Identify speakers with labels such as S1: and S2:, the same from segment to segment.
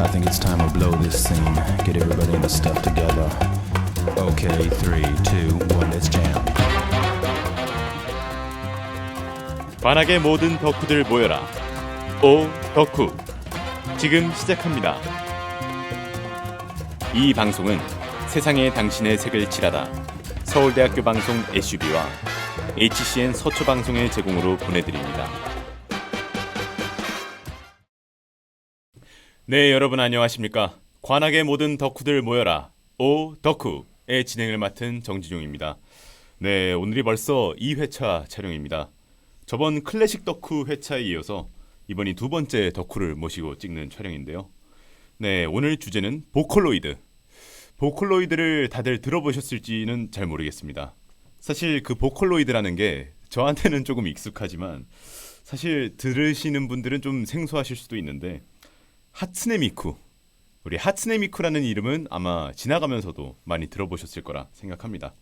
S1: I think it's time we blow this scene. Get everybody in the stuff together. Okay, 3, 2, 1, let's jam.
S2: 관악의 모든 덕후들 모여라. 오 덕후 지금 시작합니다. 이 방송은 세상에 당신의 색을 칠하다 서울대학교 방송 SUB와 HCN 서초방송의 제공으로 보내드립니다. 네, 여러분 안녕하십니까? 관악의 모든 덕후들 모여라. 오 덕후의 진행을 맡은 정진용입니다. 네, 오늘이 벌써 2회차 촬영입니다. 저번 클래식 덕후 회차에 이어서 이번이 두 번째 덕후를 모시고 찍는 촬영인데요. 네, 오늘 주제는 보컬로이드. 보컬로이드를 다들 들어보셨을지는 잘 모르겠습니다. 사실 그 보컬로이드라는 게 저한테는 조금 익숙하지만 사실 들으시는 분들은 좀 생소하실 수도 있는데 하츠네 미쿠, 우리 하츠네 미쿠라는 이름은 아마 지나가면서도 많이 들어보셨을 거라 생각합니다.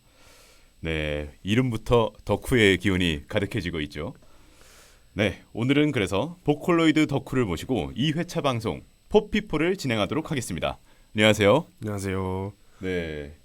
S2: 네, 이름부터 덕후의 기운이 가득해지고 있죠. 네, 오늘은 그래서 보컬로이드 덕후를 모시고 2회차 방송 포피포를 진행하도록 하겠습니다. 안녕하세요.
S3: 안녕하세요.
S2: 네,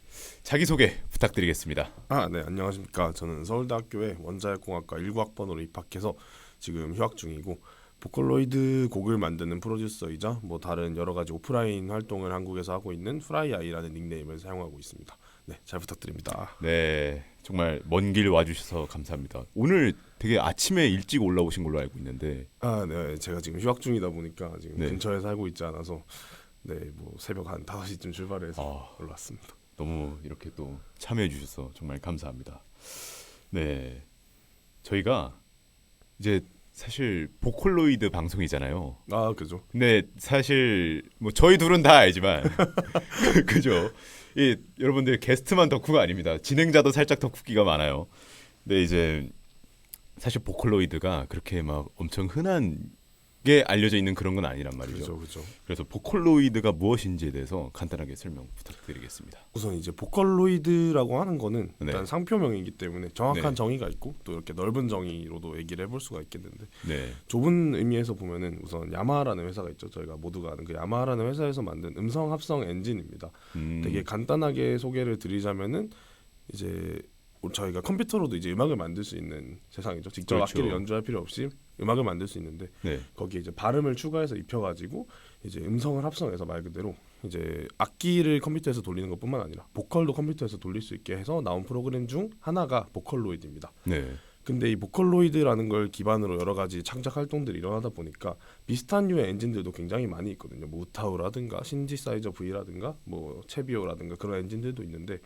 S2: 자기소개 부탁드리겠습니다.
S3: 네, 안녕하십니까. 저는 서울대학교에 원자력공학과 19학번으로 입학해서 지금 휴학 중이고 보컬로이드 곡을 만드는 프로듀서이자 다른 여러 가지 오프라인 활동을 한국에서 하고 있는 프라이아이라는 닉네임을 사용하고 있습니다. 네, 잘 부탁드립니다.
S2: 네, 정말 먼 길 와주셔서 감사합니다. 오늘 되게 아침에 일찍 올라오신 걸로 알고 있는데
S3: 네, 제가 지금 휴학 중이다 보니까 지금
S2: 네.
S3: 근처에 살고 있지 않아서 새벽 한 5시쯤 출발해서 올라왔습니다.
S2: 너무 이렇게 또 참여해 주셔서 정말 감사합니다. 네, 저희가 이제 사실 보컬로이드 방송이잖아요.
S3: 그죠.
S2: 근데 사실 저희 둘은 다 알지만 그죠. 여러분들 게스트만 덕후가 아닙니다. 진행자도 살짝 덕후기가 많아요. 근데 이제 사실 보컬로이드가 그렇게 막 엄청 흔한 게 알려져 있는 그런 건 아니란 말이죠.
S3: 그죠.
S2: 그래서 보컬로이드가 무엇인지에 대해서 간단하게 설명 부탁드리겠습니다.
S3: 우선 이제 보컬로이드라고 하는 거는 일단
S2: 네.
S3: 상표명이기 때문에 정확한
S2: 네.
S3: 정의가 있고 또 이렇게 넓은 정의로도 얘기를 해볼 수가 있겠는데
S2: 네,
S3: 좁은 의미에서 보면은 우선 야마하라는 회사가 있죠. 저희가 모두가 아는 그 야마하라는 회사에서 만든 음성 합성 엔진입니다. 되게 간단하게 소개를 드리자면은 이제 저희가 컴퓨터로도 이제 음악을 만들 수 있는 세상이죠. 직접
S2: 그렇죠.
S3: 악기를 연주할 필요 없이 음악을 만들 수 있는데
S2: 네,
S3: 거기에 이제 발음을 추가해서 입혀가지고 이제 음성을 합성해서 말 그대로 이제 악기를 컴퓨터에서 돌리는 것뿐만 아니라 보컬도 컴퓨터에서 돌릴 수 있게 해서 나온 프로그램 중 하나가 보컬로이드입니다.
S2: 네,
S3: 근데 이 보컬로이드라는 걸 기반으로 여러 가지 창작 활동들이 일어나다 보니까 비슷한 류의 엔진들도 굉장히 많이 있거든요. 우타우라든가 신지사이저 V라든가 체비오라든가 그런 엔진들도 있는데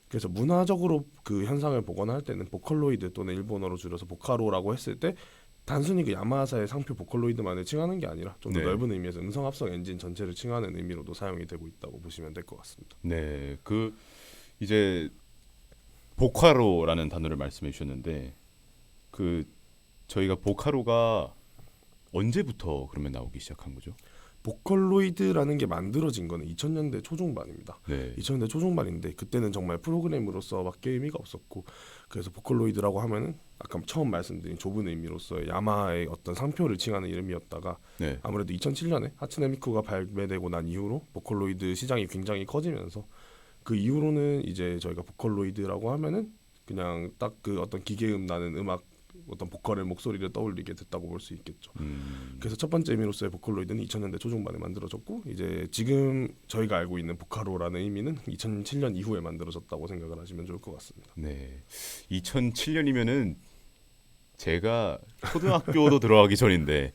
S3: 그래서 문화적으로 그 현상을 보거나 할 때는 보컬로이드 또는 일본어로 줄여서 보카로라고 했을 때 단순히 그 야마하사의 상표 보컬로이드만을 칭하는 게 아니라 좀 더
S2: 네.
S3: 넓은 의미에서 음성 합성 엔진 전체를 칭하는 의미로도 사용이 되고 있다고 보시면 될 것 같습니다.
S2: 네. 그 이제 보카로라는 단어를 말씀해 주셨는데 그 저희가 보카로가 언제부터 그러면 나오기 시작한 거죠?
S3: 보컬로이드라는 게 만들어진 거는 2000년대 초중반입니다.
S2: 네.
S3: 2000년대 초중반인데 그때는 정말 프로그램으로서밖에 의미가 없었고 그래서 보컬로이드라고 하면은 아까 처음 말씀드린 좁은 의미로서의 야마하의 어떤 상표를 칭하는 이름이었다가
S2: 네.
S3: 아무래도 2007년에 하츠네 미쿠가 발매되고 난 이후로 보컬로이드 시장이 굉장히 커지면서 그 이후로는 이제 저희가 보컬로이드라고 하면은 그냥 딱 그 어떤 기계음 나는 음악 어떤 보컬의 목소리를 떠올리게 됐다고 볼 수 있겠죠. 그래서 첫 번째 의미로서의 보컬로이드는 2000년대 초중반에 만들어졌고 이제 지금 저희가 알고 있는 보카로라는 의미는 2007년 이후에 만들어졌다고 생각을 하시면 좋을 것 같습니다.
S2: 네. 2007년이면은 제가 초등학교도 들어가기 전인데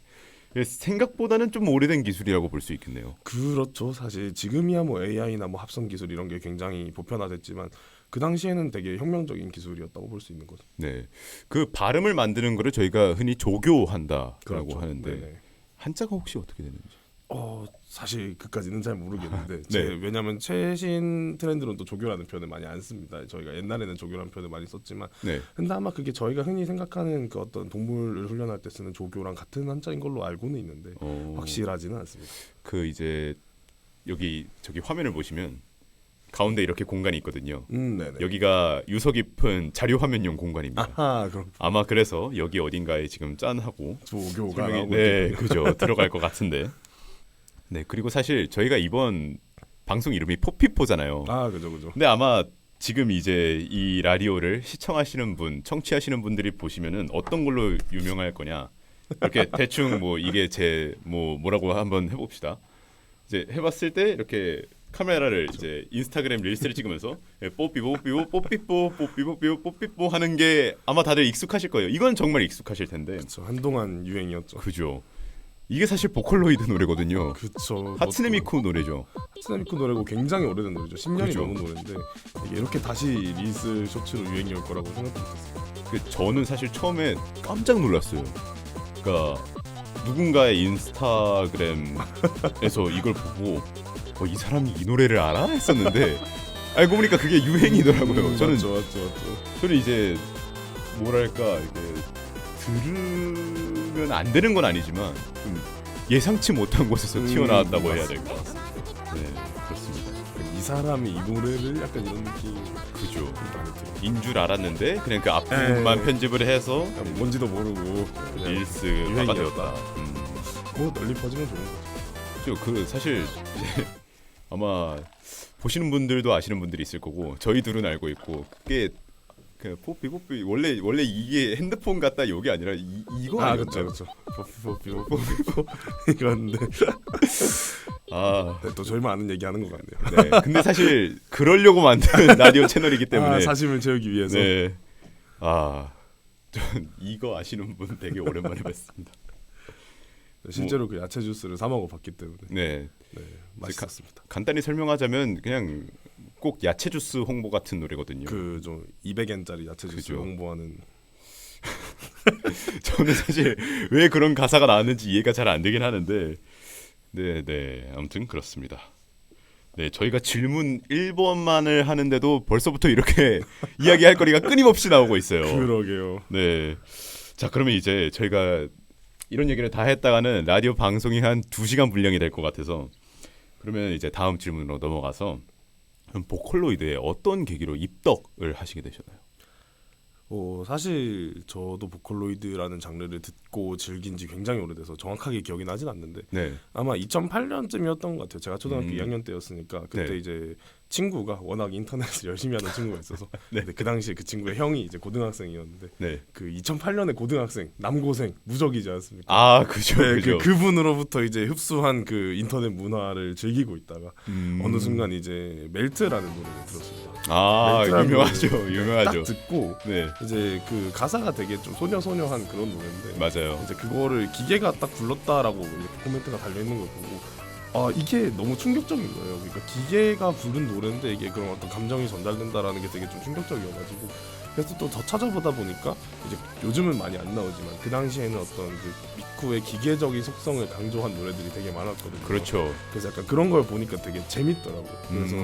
S2: 생각보다는 좀 오래된 기술이라고 볼 수 있겠네요.
S3: 그렇죠. 사실 지금이야 AI나 합성 기술 이런 게 굉장히 보편화됐지만 그 당시에는 되게 혁명적인 기술이었다고 볼 수 있는 거죠.
S2: 네. 그 발음을 만드는 거를 저희가 흔히 조교한다라고
S3: 그렇죠.
S2: 하는데
S3: 네네.
S2: 한자가 혹시 어떻게 되는지?
S3: 사실 그까지는 잘 모르겠는데
S2: 네.
S3: 왜냐하면 최신 트렌드로는 또 조교라는 표현을 많이 안 씁니다. 저희가 옛날에는 조교라는 표현을 많이 썼지만
S2: 네.
S3: 근데 아마 그게 저희가 흔히 생각하는 그 어떤 동물을 훈련할 때 쓰는 조교랑 같은 한자인 걸로 알고는 있는데 확실하지는 않습니다.
S2: 그 이제 저기 화면을 보시면 가운데 이렇게 공간이 있거든요.
S3: 네네.
S2: 여기가 유서 깊은 자료 화면용 공간입니다.
S3: 그럼
S2: 아마 그래서 여기 어딘가에 지금 짠하고
S3: 조교가
S2: 설명이-
S3: 나오고
S2: 네, 그죠. 들어갈 것 같은데. 네, 그리고 사실 저희가 이번 방송 이름이 포피포잖아요.
S3: 아 그죠.
S2: 근데 아마 지금 이제 이 라디오를 시청하시는 분, 청취하시는 분들이 보시면은 어떤 걸로 유명할 거냐 이렇게 대충 뭐 이게 제 뭐라고 한번 해봅시다. 이제 해봤을 때 이렇게 카메라를 이제 인스타그램 릴스를 찍으면서 뽀삐뽀 하는 게 아마 다들 익숙하실 거예요. 이건 정말 익숙하실 텐데.
S3: 그렇죠. 한동안 유행이었죠.
S2: 그죠. 이게 사실 보컬로이드 노래거든요.
S3: 그렇죠.
S2: 하츠네 미쿠 노래죠.
S3: 하츠네 미쿠 노래고 굉장히 오래된 노래죠. 10년이
S2: 그죠.
S3: 넘은 노래인데 이게 이렇게 다시 릴스 쇼츠로 유행이 올 거라고 생각했어요.
S2: 저는 사실 처음에 깜짝 놀랐어요. 그러니까 누군가의 인스타그램에서 이걸 보고 이 사람이 이 노래를 알아? 했었는데 알고 보니까 그게 유행이더라고요. 저는
S3: 맞죠.
S2: 저는 이제 뭐랄까 이게 들으면 안 되는 건 아니지만 좀 예상치 못한 곳에서 튀어나왔다고 해야 될까. 네, 그렇습니다.
S3: 이 사람이 이 노래를 약간 이런 느낌.
S2: 그죠. 인 줄 알았는데 그냥 그 앞부분만 편집을 해서
S3: 뭔지도 모르고
S2: 릴스가 되었다.
S3: 뭐 널리 퍼지면 좋은 거죠.
S2: 그 사실 이제 아마 보시는 분들도 아시는 분들이 있을 거고 저희 둘은 알고 있고 그게 그 뽀삐 원래 이게 핸드폰 같다 요게 아니라 이거 아니었나요?
S3: 그렇죠. 뽀삐 이건데 네, 또 저희만 아는 얘기하는 것 같네요.
S2: 네, 근데 사실 그러려고 만든 라디오 채널이기 때문에
S3: 사심을 채우기 위해서.
S2: 네. 전 이거 아시는 분 되게 오랜만에 뵀습니다.
S3: 실제로 그 야채 주스를 사 먹어봤기 때문에
S2: 네,
S3: 맛있었습니다.
S2: 간단히 설명하자면 그냥 꼭 야채 주스 홍보 같은 노래거든요.
S3: 그 좀 200엔짜리 야채 주스
S2: 그죠.
S3: 홍보하는.
S2: 저는 사실 왜 그런 가사가 나왔는지 이해가 잘 안 되긴 하는데 네 아무튼 그렇습니다. 네, 저희가 질문 1번만을 하는데도 벌써부터 이렇게 이야기할 거리가 끊임없이 나오고 있어요.
S3: 그러게요.
S2: 네, 자 그러면 이제 저희가 이런 얘기를 다 했다가는 라디오 방송이 한 2시간 분량이 될 것 같아서 그러면 이제 다음 질문으로 넘어가서 보컬로이드에 어떤 계기로 입덕을 하시게 되셨나요?
S3: 사실 저도 보컬로이드라는 장르를 듣고 즐긴 지 굉장히 오래돼서 정확하게 기억이 나진 않는데
S2: 네.
S3: 아마 2008년쯤이었던 것 같아요. 제가 초등학교 2학년 때였으니까 그때
S2: 네.
S3: 이제 친구가 워낙 인터넷을 열심히 하는 친구가 있어서
S2: 네.
S3: 근데 그 당시에 그 친구의 형이 이제 고등학생이었는데
S2: 네.
S3: 그 2008년에 고등학생 남고생 무적이지 않습니까?
S2: 그죠.
S3: 네,
S2: 그죠.
S3: 그분으로부터 이제 흡수한 그 인터넷 문화를 즐기고 있다가 어느 순간 이제 멜트라는 노래를 들었습니다.
S2: 유명하죠.
S3: 딱 듣고
S2: 네,
S3: 이제 그 가사가 되게 좀 소녀소녀한 그런 노래인데
S2: 맞아요.
S3: 이제 그거를 기계가 딱 불렀다라고 이렇게 코멘트가 달려 있는 걸 보고 이게 너무 충격적인 거예요. 그러니까 기계가 부른 노래인데 이게 그런 어떤 감정이 전달된다라는 게 되게 좀 충격적이어가지고 그래서 또 더 찾아보다 보니까 이제 요즘은 많이 안 나오지만 그 당시에는 어떤 그 미쿠의 기계적인 속성을 강조한 노래들이 되게 많았거든요.
S2: 그렇죠.
S3: 그래서 약간 그런 걸 보니까 되게 재밌더라고요. 그래서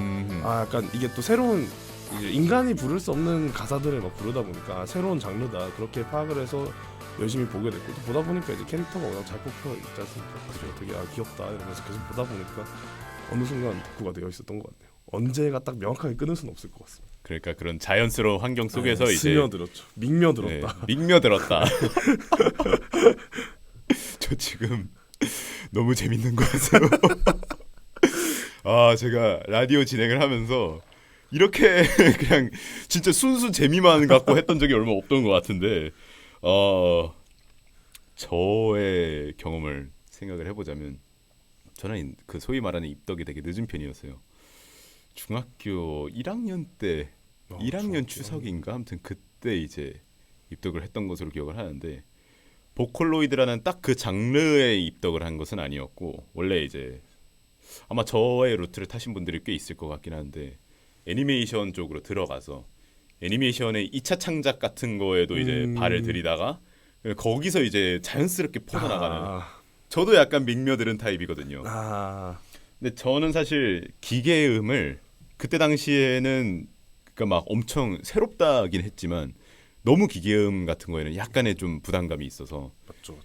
S3: 약간 이게 또 새로운 이제 인간이 부를 수 없는 가사들을 막 부르다 보니까 새로운 장르다 그렇게 파악을 해서 열심히 보게 됐고 또 보다 보니까 이제 캐릭터가 워낙 잘 뽑혀 있지 않습니까? 그죠? 되게 귀엽다 이러면서 계속 보다 보니까 어느 순간 덕후가 되어 있었던 것 같네요. 언제가 딱 명확하게 끊을 수는 없을 것 같습니다.
S2: 그러니까 그런 자연스러운 환경 속에서 이제
S3: 스며들었죠. 믹며들었다.
S2: 네, 믹며들었다. 저 지금 너무 재밌는 거 같아요. 제가 라디오 진행을 하면서 이렇게 그냥 진짜 순수 재미만 갖고 했던 적이 얼마 없던 것 같은데 저의 경험을 생각을 해보자면 저는 그 소위 말하는 입덕이 되게 늦은 편이었어요. 중학교 1학년 때 1학년 추석인가 아무튼 그때 이제 입덕을 했던 것으로 기억을 하는데 보컬로이드라는 딱 그 장르에 입덕을 한 것은 아니었고 원래 이제 아마 저의 루트를 타신 분들이 꽤 있을 것 같긴 한데 애니메이션 쪽으로 들어가서 애니메이션의 2차 창작 같은 거에도 이제 발을 들이다가 거기서 이제 자연스럽게 퍼져나가는 저도 약간 믹며드는 타입이거든요. 근데 저는 사실 기계음을 그때 당시에는 그러니까 막 엄청 새롭다긴 했지만 너무 기계음 같은 거에는 약간의 좀 부담감이 있어서
S3: 맞죠.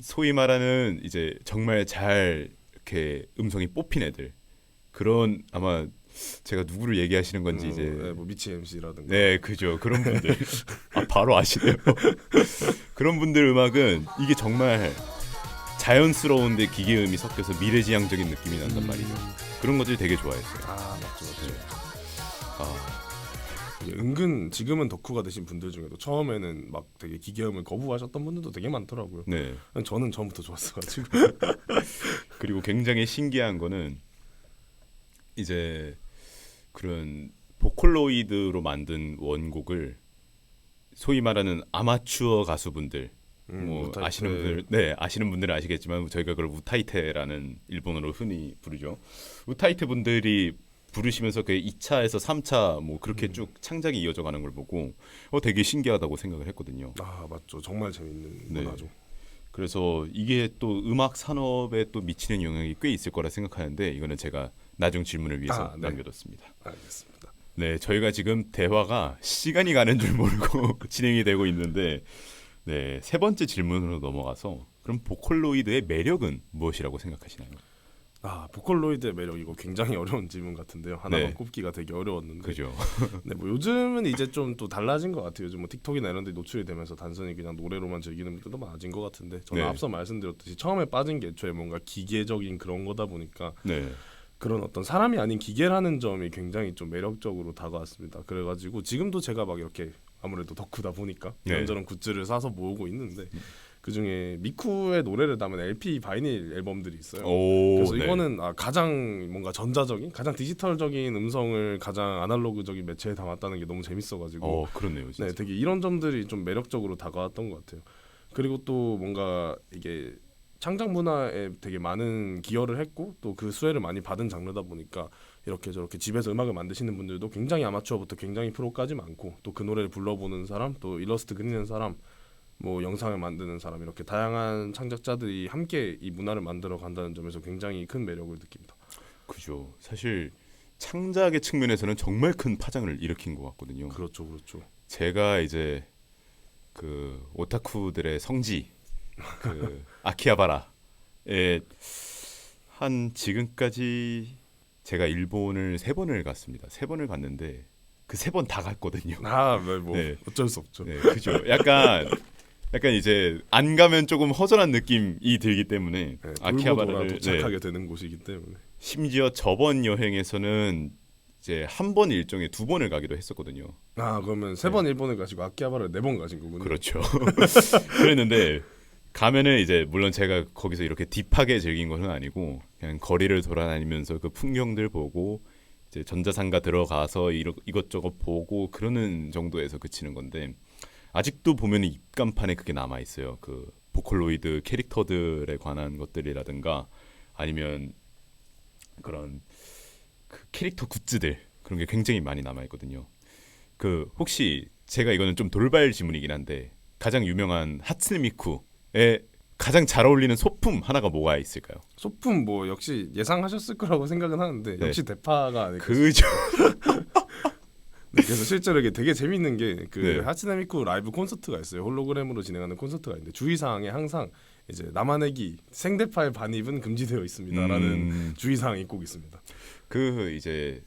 S2: 소위 말하는 이제 정말 잘 이렇게 음성이 뽑힌 애들 그런 아마 제가 누구를 얘기하시는 건지 이제
S3: 뭐 미치 MC라든가
S2: 네 그죠 그런 분들 바로 아시네요. 그런 분들 음악은 이게 정말 자연스러운데 기계음이 섞여서 미래지향적인 느낌이 난단 말이죠. 그런 것들이 되게 좋아했어요.
S3: 아 맞죠.
S2: 아,
S3: 이게 은근 지금은 덕후가 되신 분들 중에도 처음에는 막 되게 기계음을 거부하셨던 분들도 되게 많더라고요.
S2: 네.
S3: 저는 처음부터 좋았어가지고.
S2: 그리고 굉장히 신기한 거는 이제 그런 보컬로이드로 만든 원곡을 소위 말하는 아마추어 가수분들 뭐
S3: 우타이테.
S2: 아시는 분들 네 아시는 분들은 아시겠지만 저희가 그걸 우타이테라는 일본어로 흔히 부르죠. 우타이테 분들이 부르시면서 그 2차에서 3차 뭐 그렇게 쭉 창작이 이어져 가는 걸 보고 되게 신기하다고 생각을 했거든요.
S3: 아 맞죠. 정말 재밌는
S2: 네.
S3: 문화죠.
S2: 그래서 이게 또 음악 산업에 또 미치는 영향이 꽤 있을 거라 생각하는데 이거는 제가 나중 질문을 위해서
S3: 네.
S2: 남겨뒀습니다.
S3: 알겠습니다.
S2: 네, 저희가 지금 대화가 시간이 가는 줄 모르고 진행이 되고 있는데 네, 세 번째 질문으로 넘어가서 그럼 보컬로이드의 매력은 무엇이라고 생각하시나요?
S3: 아 보컬로이드의 매력 이거 굉장히 어려운 질문 같은데요. 하나만
S2: 네.
S3: 꼽기가 되게 어려웠는데.
S2: 그죠?
S3: 네, 뭐 요즘은 이제 좀 또 달라진 것 같아요. 요즘 뭐 틱톡이나 이런 데 노출이 되면서 단순히 그냥 노래로만 즐기는 분들도 많아진 것 같은데 저는
S2: 네.
S3: 앞서 말씀드렸듯이 처음에 빠진 게 애초에 뭔가 기계적인 그런 거다 보니까
S2: 네,
S3: 그런 어떤 사람이 아닌 기계라는 점이 굉장히 좀 매력적으로 다가왔습니다. 그래가지고 지금도 제가 막 이렇게 아무래도 덕후다 보니까
S2: 네.
S3: 이런저런 굿즈를 사서 모으고 있는데 그중에 미쿠의 노래를 담은 LP 바이닐 앨범들이 있어요.
S2: 오,
S3: 그래서
S2: 네.
S3: 이거는 가장 뭔가 전자적인, 가장 디지털적인 음성을 가장 아날로그적인 매체에 담았다는 게 너무 재밌어가지고
S2: 그렇네요, 진짜.
S3: 네, 되게 이런 점들이 좀 매력적으로 다가왔던 것 같아요. 그리고 또 뭔가 이게 창작 문화에 되게 많은 기여를 했고 또 그 수혜를 많이 받은 장르다 보니까 이렇게 저렇게 집에서 음악을 만드시는 분들도 굉장히 아마추어부터 굉장히 프로까지 많고 또 그 노래를 불러보는 사람, 또 일러스트 그리는 사람, 뭐 영상을 만드는 사람 이렇게 다양한 창작자들이 함께 이 문화를 만들어 간다는 점에서 굉장히 큰 매력을 느낍니다.
S2: 그죠. 사실 창작의 측면에서는 정말 큰 파장을 일으킨 것 같거든요.
S3: 그렇죠, 그렇죠.
S2: 제가 이제 그 오타쿠들의 성지 그 아키하바라에 한 지금까지 제가 일본을 3번을 갔습니다. 3번을 갔는데 그 3번 다 갔거든요.
S3: 뭐
S2: 네.
S3: 어쩔 수 없죠.
S2: 네, 그죠. 약간 이제 안 가면 조금 허전한 느낌이 들기 때문에
S3: 네, 돌고
S2: 아키하바라를
S3: 돌아 도착하게 되는 곳이기 때문에.
S2: 심지어 저번 여행에서는 이제 한 번 일정에 2번을 가기도 했었거든요.
S3: 아 그러면 3번 일본을 가시고 아키하바라를 4번 가신 거군요.
S2: 그렇죠. 그랬는데 가면은 이제 물론 제가 거기서 이렇게 딥하게 즐긴 것은 아니고 그냥 거리를 돌아다니면서 그 풍경들 보고 이제 전자상가 들어가서 이것저것 보고 그러는 정도에서 그치는 건데 아직도 보면 입간판에 그게 남아 있어요. 그 보컬로이드 캐릭터들에 관한 것들이라든가 아니면 그런 그 캐릭터 굿즈들 그런 게 굉장히 많이 남아 있거든요. 그 혹시 제가 이거는 좀 돌발 질문이긴 한데 가장 유명한 하츠네 미쿠의 가장 잘 어울리는 소품 하나가 뭐가 있을까요?
S3: 소품 뭐 역시 예상하셨을 거라고 생각은 하는데
S2: 네.
S3: 역시 대파가 아닐까.
S2: 그죠.
S3: 네, 그래서 실제로 이게 되게 재밌는 게 그
S2: 네.
S3: 하츠네 미쿠 라이브 콘서트가 있어요. 홀로그램으로 진행하는 콘서트가 있는데 주의사항에 항상 이제 남아내기 생대파의 반입은 금지되어 있습니다라는 주의사항이 꼭 있습니다.
S2: 그 이제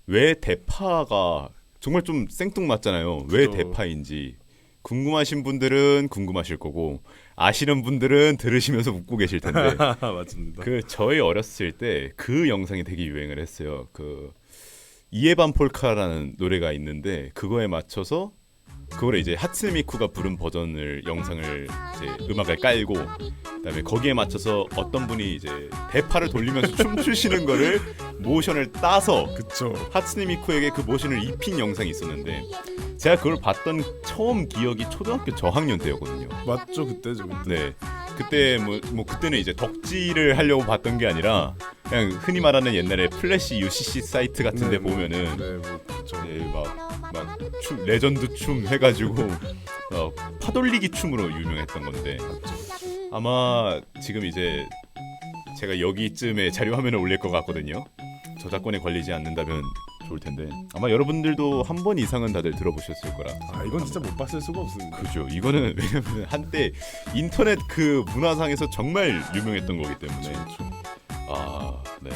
S2: 왜 대파가 정말 좀 생뚱맞잖아요. 왜
S3: 그죠.
S2: 대파인지 궁금하신 분들은 궁금하실 거고 아시는 분들은 들으시면서 웃고 계실 텐데
S3: 맞습니다.
S2: 그 저희 어렸을 때 그 영상이 되게 유행을 했어요. 그 이에반 폴카라는 노래가 있는데 그거에 맞춰서 그거를 이제 하츠네 미쿠가 부른 버전을 영상을 이제 음악을 깔고 그다음에 거기에 맞춰서 어떤 분이 이제 대파를 돌리면서 춤추시는 거를 모션을 따서
S3: 그쵸.
S2: 하츠네 미쿠에게 그 모션을 입힌 영상이 있었는데 제가 그걸 봤던 처음 기억이 초등학교 저학년 때였거든요.
S3: 맞죠 그때죠 그때.
S2: 네, 그때 뭐 그때는 이제 덕질을 하려고 봤던 게 아니라 그냥 흔히 말하는 옛날에 플래시 UCC 사이트 같은데 보면은
S3: 뭐 그쵸.
S2: 네, 막 춤, 레전드 춤 해가지고 파돌리기 춤으로 유명했던 건데 아마 지금 이제 제가 여기쯤에 자료 화면을 올릴 것 같거든요. 저작권에 걸리지 않는다면 좋을 텐데 아마 여러분들도 한 번 이상은 다들 들어보셨을 거라.
S3: 아 이건 진짜 못 봤을 수가 없습니다.
S2: 그죠. 이거는 왜냐면 한때 인터넷 그 문화상에서 정말 유명했던 거기 때문에. 아, 네.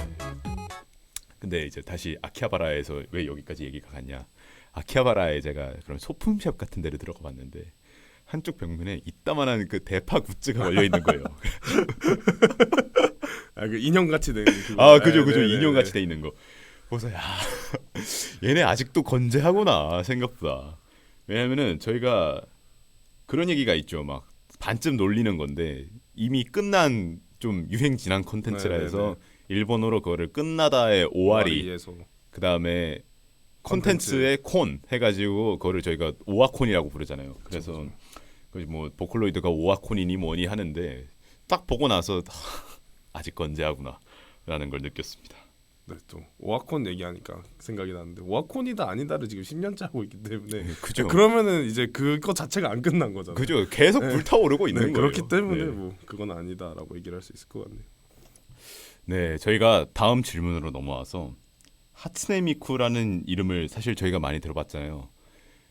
S2: 근데 이제 다시 아키하바라에서 왜 여기까지 얘기가 갔냐? 아키하바라에 제가 그런 소품샵 같은 데를 들어가 봤는데 한쪽 벽면에 이따만한 그 대파 굿즈가 걸려 있는 거예요.
S3: 그 인형 같이 된 그거.
S2: 아 그죠
S3: 네네네.
S2: 인형 같이 돼 있는 거. 그래서 야 얘네 아직도 건재하구나 생각보다. 왜냐면은 저희가 그런 얘기가 있죠. 막 반쯤 놀리는 건데 이미 끝난 좀 유행 지난 콘텐츠라
S3: 네네네.
S2: 해서 일본어로 그거를 끝나다의 오와리
S3: 오와리에서
S2: 그 다음에 콘텐츠의 콘 해가지고 그거를 저희가 오와콘이라고 부르잖아요. 그래서 뭐 보컬로이드가 오와콘이니 뭐니 하는데 딱 보고 나서 아직 건재하구나라는 걸 느꼈습니다.
S3: 네, 또 오와콘 얘기하니까 생각이 나는데 오와콘이다 아니다를 지금 10년째 하고 있기 때문에
S2: 그죠.
S3: 그러면은 이제 그거 자체가 안 끝난 거잖아요.
S2: 그죠. 계속
S3: 네.
S2: 불타오르고 있는
S3: 네,
S2: 거예요.
S3: 그렇기 때문에
S2: 네.
S3: 뭐 그건 아니다라고 얘기를 할 수 있을 것 같네요.
S2: 네, 저희가 다음 질문으로 넘어와서 하츠네 미쿠라는 이름을 사실 저희가 많이 들어봤잖아요.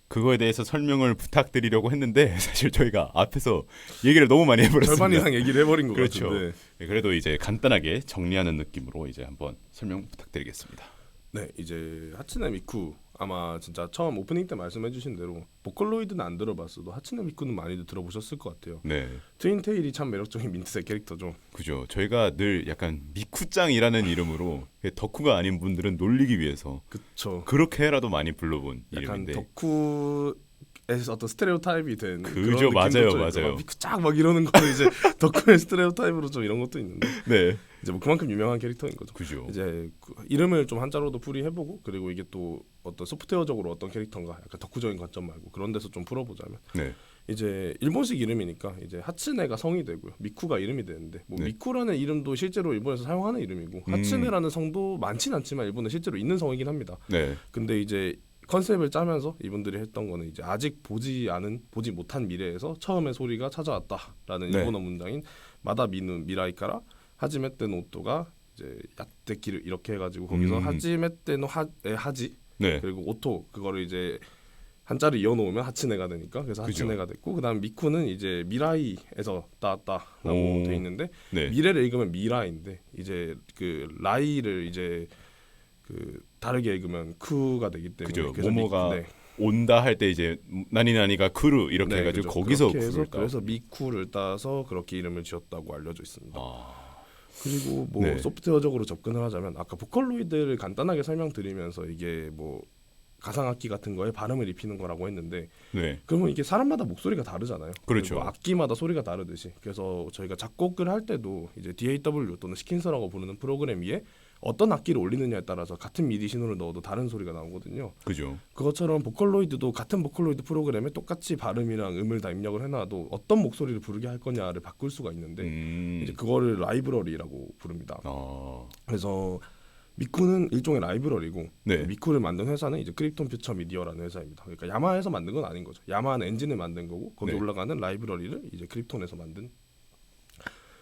S2: 그거에 대해서 설명을 부탁드리려고 했는데 사실 저희가 앞에서 얘기를 너무 많이 해버렸습니다.
S3: 절반 이상 얘기를 해버린 것
S2: 그렇죠.
S3: 같은데.
S2: 네, 그래도 이제 간단하게 정리하는 느낌으로 이제 한번 설명 부탁드리겠습니다.
S3: 네, 이제 하츠네 미쿠 아마 진짜 처음 오프닝 때 말씀해주신 대로 보컬로이드는 안 들어봤어도 하츠네 미쿠는 많이들 들어보셨을 것 같아요.
S2: 네,
S3: 트윈테일이 참 매력적인 민트색 캐릭터죠.
S2: 그죠. 저희가 늘 약간 미쿠짱이라는 이름으로 덕후가 아닌 분들은 놀리기 위해서
S3: 그쵸.
S2: 그렇게라도 많이 불러본
S3: 약간
S2: 이름인데.
S3: 덕후에서 어떤 스테레오타입이 된
S2: 그죠,
S3: 그런
S2: 맞아요,
S3: 느낌도 좀 있고,
S2: 맞아요.
S3: 막 미쿠 막 이러는 거는 이제 덕후의 스테레오타입으로 좀 이런 것도 있는데
S2: 네,
S3: 이제 뭐 그만큼 유명한 캐릭터인 거죠.
S2: 그죠.
S3: 이제 그 이름을 좀 한자로도 풀이해보고 그리고 이게 또 어떤 소프트웨어적으로 어떤 캐릭터인가 약간 덕후적인 관점 말고 그런 데서 좀 풀어보자면
S2: 네,
S3: 이제 일본식 이름이니까 이제 하츠네가 성이 되고요 미쿠가 이름이 되는데 뭐
S2: 네.
S3: 미쿠라는 이름도 실제로 일본에서 사용하는 이름이고 하츠네라는 성도 많진 않지만 일본에 실제로 있는 성이긴 합니다.
S2: 네,
S3: 근데 이제 컨셉을 짜면서 이분들이 했던 거는 이제 아직 보지 못한 미래에서 처음의 소리가 찾아왔다라는
S2: 네.
S3: 일본어 문장인 마다 미누 미라이카라 하지메떼 노토가 이제 야떼키를 이렇게 해가지고 거기서 하지메떼 노 하지
S2: 네,
S3: 그리고 오토 그거를 이제 한자를 이어놓으면 하츠네가 되니까 그래서
S2: 그죠.
S3: 하츠네가 됐고 그다음 미쿠는 이제 미라이에서 따왔다라고
S2: 오.
S3: 돼 있는데
S2: 네,
S3: 미래를 읽으면 미라인데 이제 그 라이를 이제 그 다르게 읽으면 쿠가 되기 때문에
S2: 그죠.
S3: 그래서
S2: 모모가
S3: 네.
S2: 온다 할 때 이제 나니나니가 크루 이렇게
S3: 네,
S2: 해가지고
S3: 그죠.
S2: 거기서
S3: 그렇게 해서
S2: 구를 따.
S3: 그래서 미쿠를 따서 그렇게 이름을 지었다고 알려져 있습니다.
S2: 아,
S3: 그리고 뭐
S2: 네.
S3: 소프트웨어적으로 접근을 하자면 아까 보컬로이드를 간단하게 설명드리면서 이게 뭐 가상악기 같은 거에 발음을 입히는 거라고 했는데
S2: 네,
S3: 그러면 이게 사람마다 목소리가 다르잖아요.
S2: 그렇죠.
S3: 그리고 악기마다 소리가 다르듯이 그래서 저희가 작곡을 할 때도 이제 DAW 또는 시킨서라고 부르는 프로그램 위에 어떤 악기를 올리느냐에 따라서 같은 미디 신호를 넣어도 다른 소리가 나오거든요.
S2: 그죠.
S3: 그것처럼 보컬로이드도 같은 보컬로이드 프로그램에 똑같이 발음이랑 음을 다 입력을 해놔도 어떤 목소리를 부르게 할 거냐를 바꿀 수가 있는데 이제 그거를 라이브러리라고 부릅니다.
S2: 아,
S3: 그래서 미쿠는 일종의 라이브러리고
S2: 네.
S3: 미쿠를 만든 회사는 이제 크립톤 퓨처 미디어라는 회사입니다. 그러니까 야마에서 만든 건 아닌 거죠. 야마는 엔진을 만든 거고 거기
S2: 네.
S3: 올라가는 라이브러리를 이제 크립톤에서 만든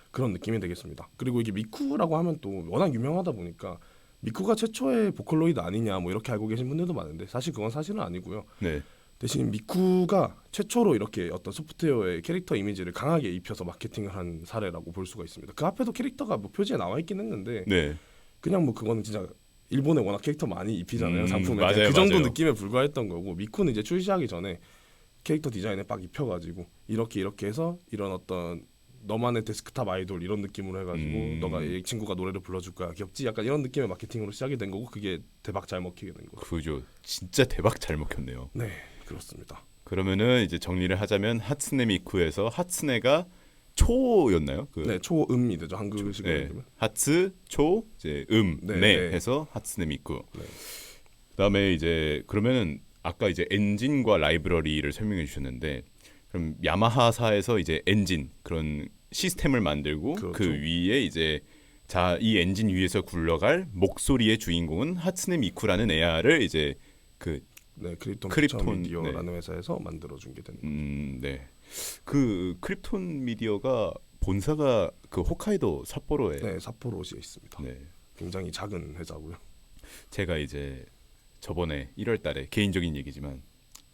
S3: 그런 느낌이 되겠습니다. 그리고 이게 미쿠라고 하면 또 워낙 유명하다 보니까 미쿠가 최초의 보컬로이드 아니냐 뭐 이렇게 알고 계신 분들도 많은데 사실 그건 사실은 아니고요.
S2: 네,
S3: 대신 미쿠가 최초로 이렇게 어떤 소프트웨어의 캐릭터 이미지를 강하게 입혀서 마케팅을 한 사례라고 볼 수가 있습니다. 그 앞에도 캐릭터가 뭐 표지에 나와 있긴 했는데
S2: 네,
S3: 그냥 뭐 그거는 진짜 일본에 워낙 캐릭터 많이 입히잖아요. 상품에.
S2: 맞아요,
S3: 그 정도
S2: 맞아요.
S3: 느낌에 불과했던 거고 미쿠는 이제 출시하기 전에 캐릭터 디자인에 빡 입혀가지고 이렇게 해서 이런 어떤 너만의 데스크탑 아이돌 이런 느낌으로 해가지고 너가 이 친구가 노래를 불러줄 거야 귀엽지? 약간 이런 느낌의 마케팅으로 시작이 된 거고 그게 대박 잘 먹히게 된 거죠.
S2: 그죠. 진짜 대박 잘 먹혔네요.
S3: 네 그렇습니다.
S2: 그러면은 이제 정리를 하자면 하츠네 미쿠에서 하츠네가 초였나요? 그
S3: 네 초음이 되죠 한글식으로
S2: 네,
S3: 읽으면.
S2: 하츠 초 이제
S3: 네,
S2: 네,
S3: 네.
S2: 해서 하츠네 미쿠.
S3: 네.
S2: 그다음에 이제 그러면은 아까 이제 엔진과 라이브러리를 설명해 주셨는데 그럼 야마하사에서 이제 엔진 그런 시스템을 만들고
S3: 그렇죠.
S2: 그 위에 이제 자 이 엔진 위에서 굴러갈 목소리의 주인공은 하츠네 미쿠라는 애야를 이제 그
S3: 네 크립톤
S2: 크립톤,
S3: 미디어라는 회사에서 만들어준 게 되는 거예요.
S2: 네. 그 크립톤 미디어가 본사가 그 홋카이도 삿포로에
S3: 네 삿포로시에 있습니다.
S2: 네.
S3: 굉장히 작은 회사고요.
S2: 제가 이제 저번에 1월 달에 개인적인 얘기지만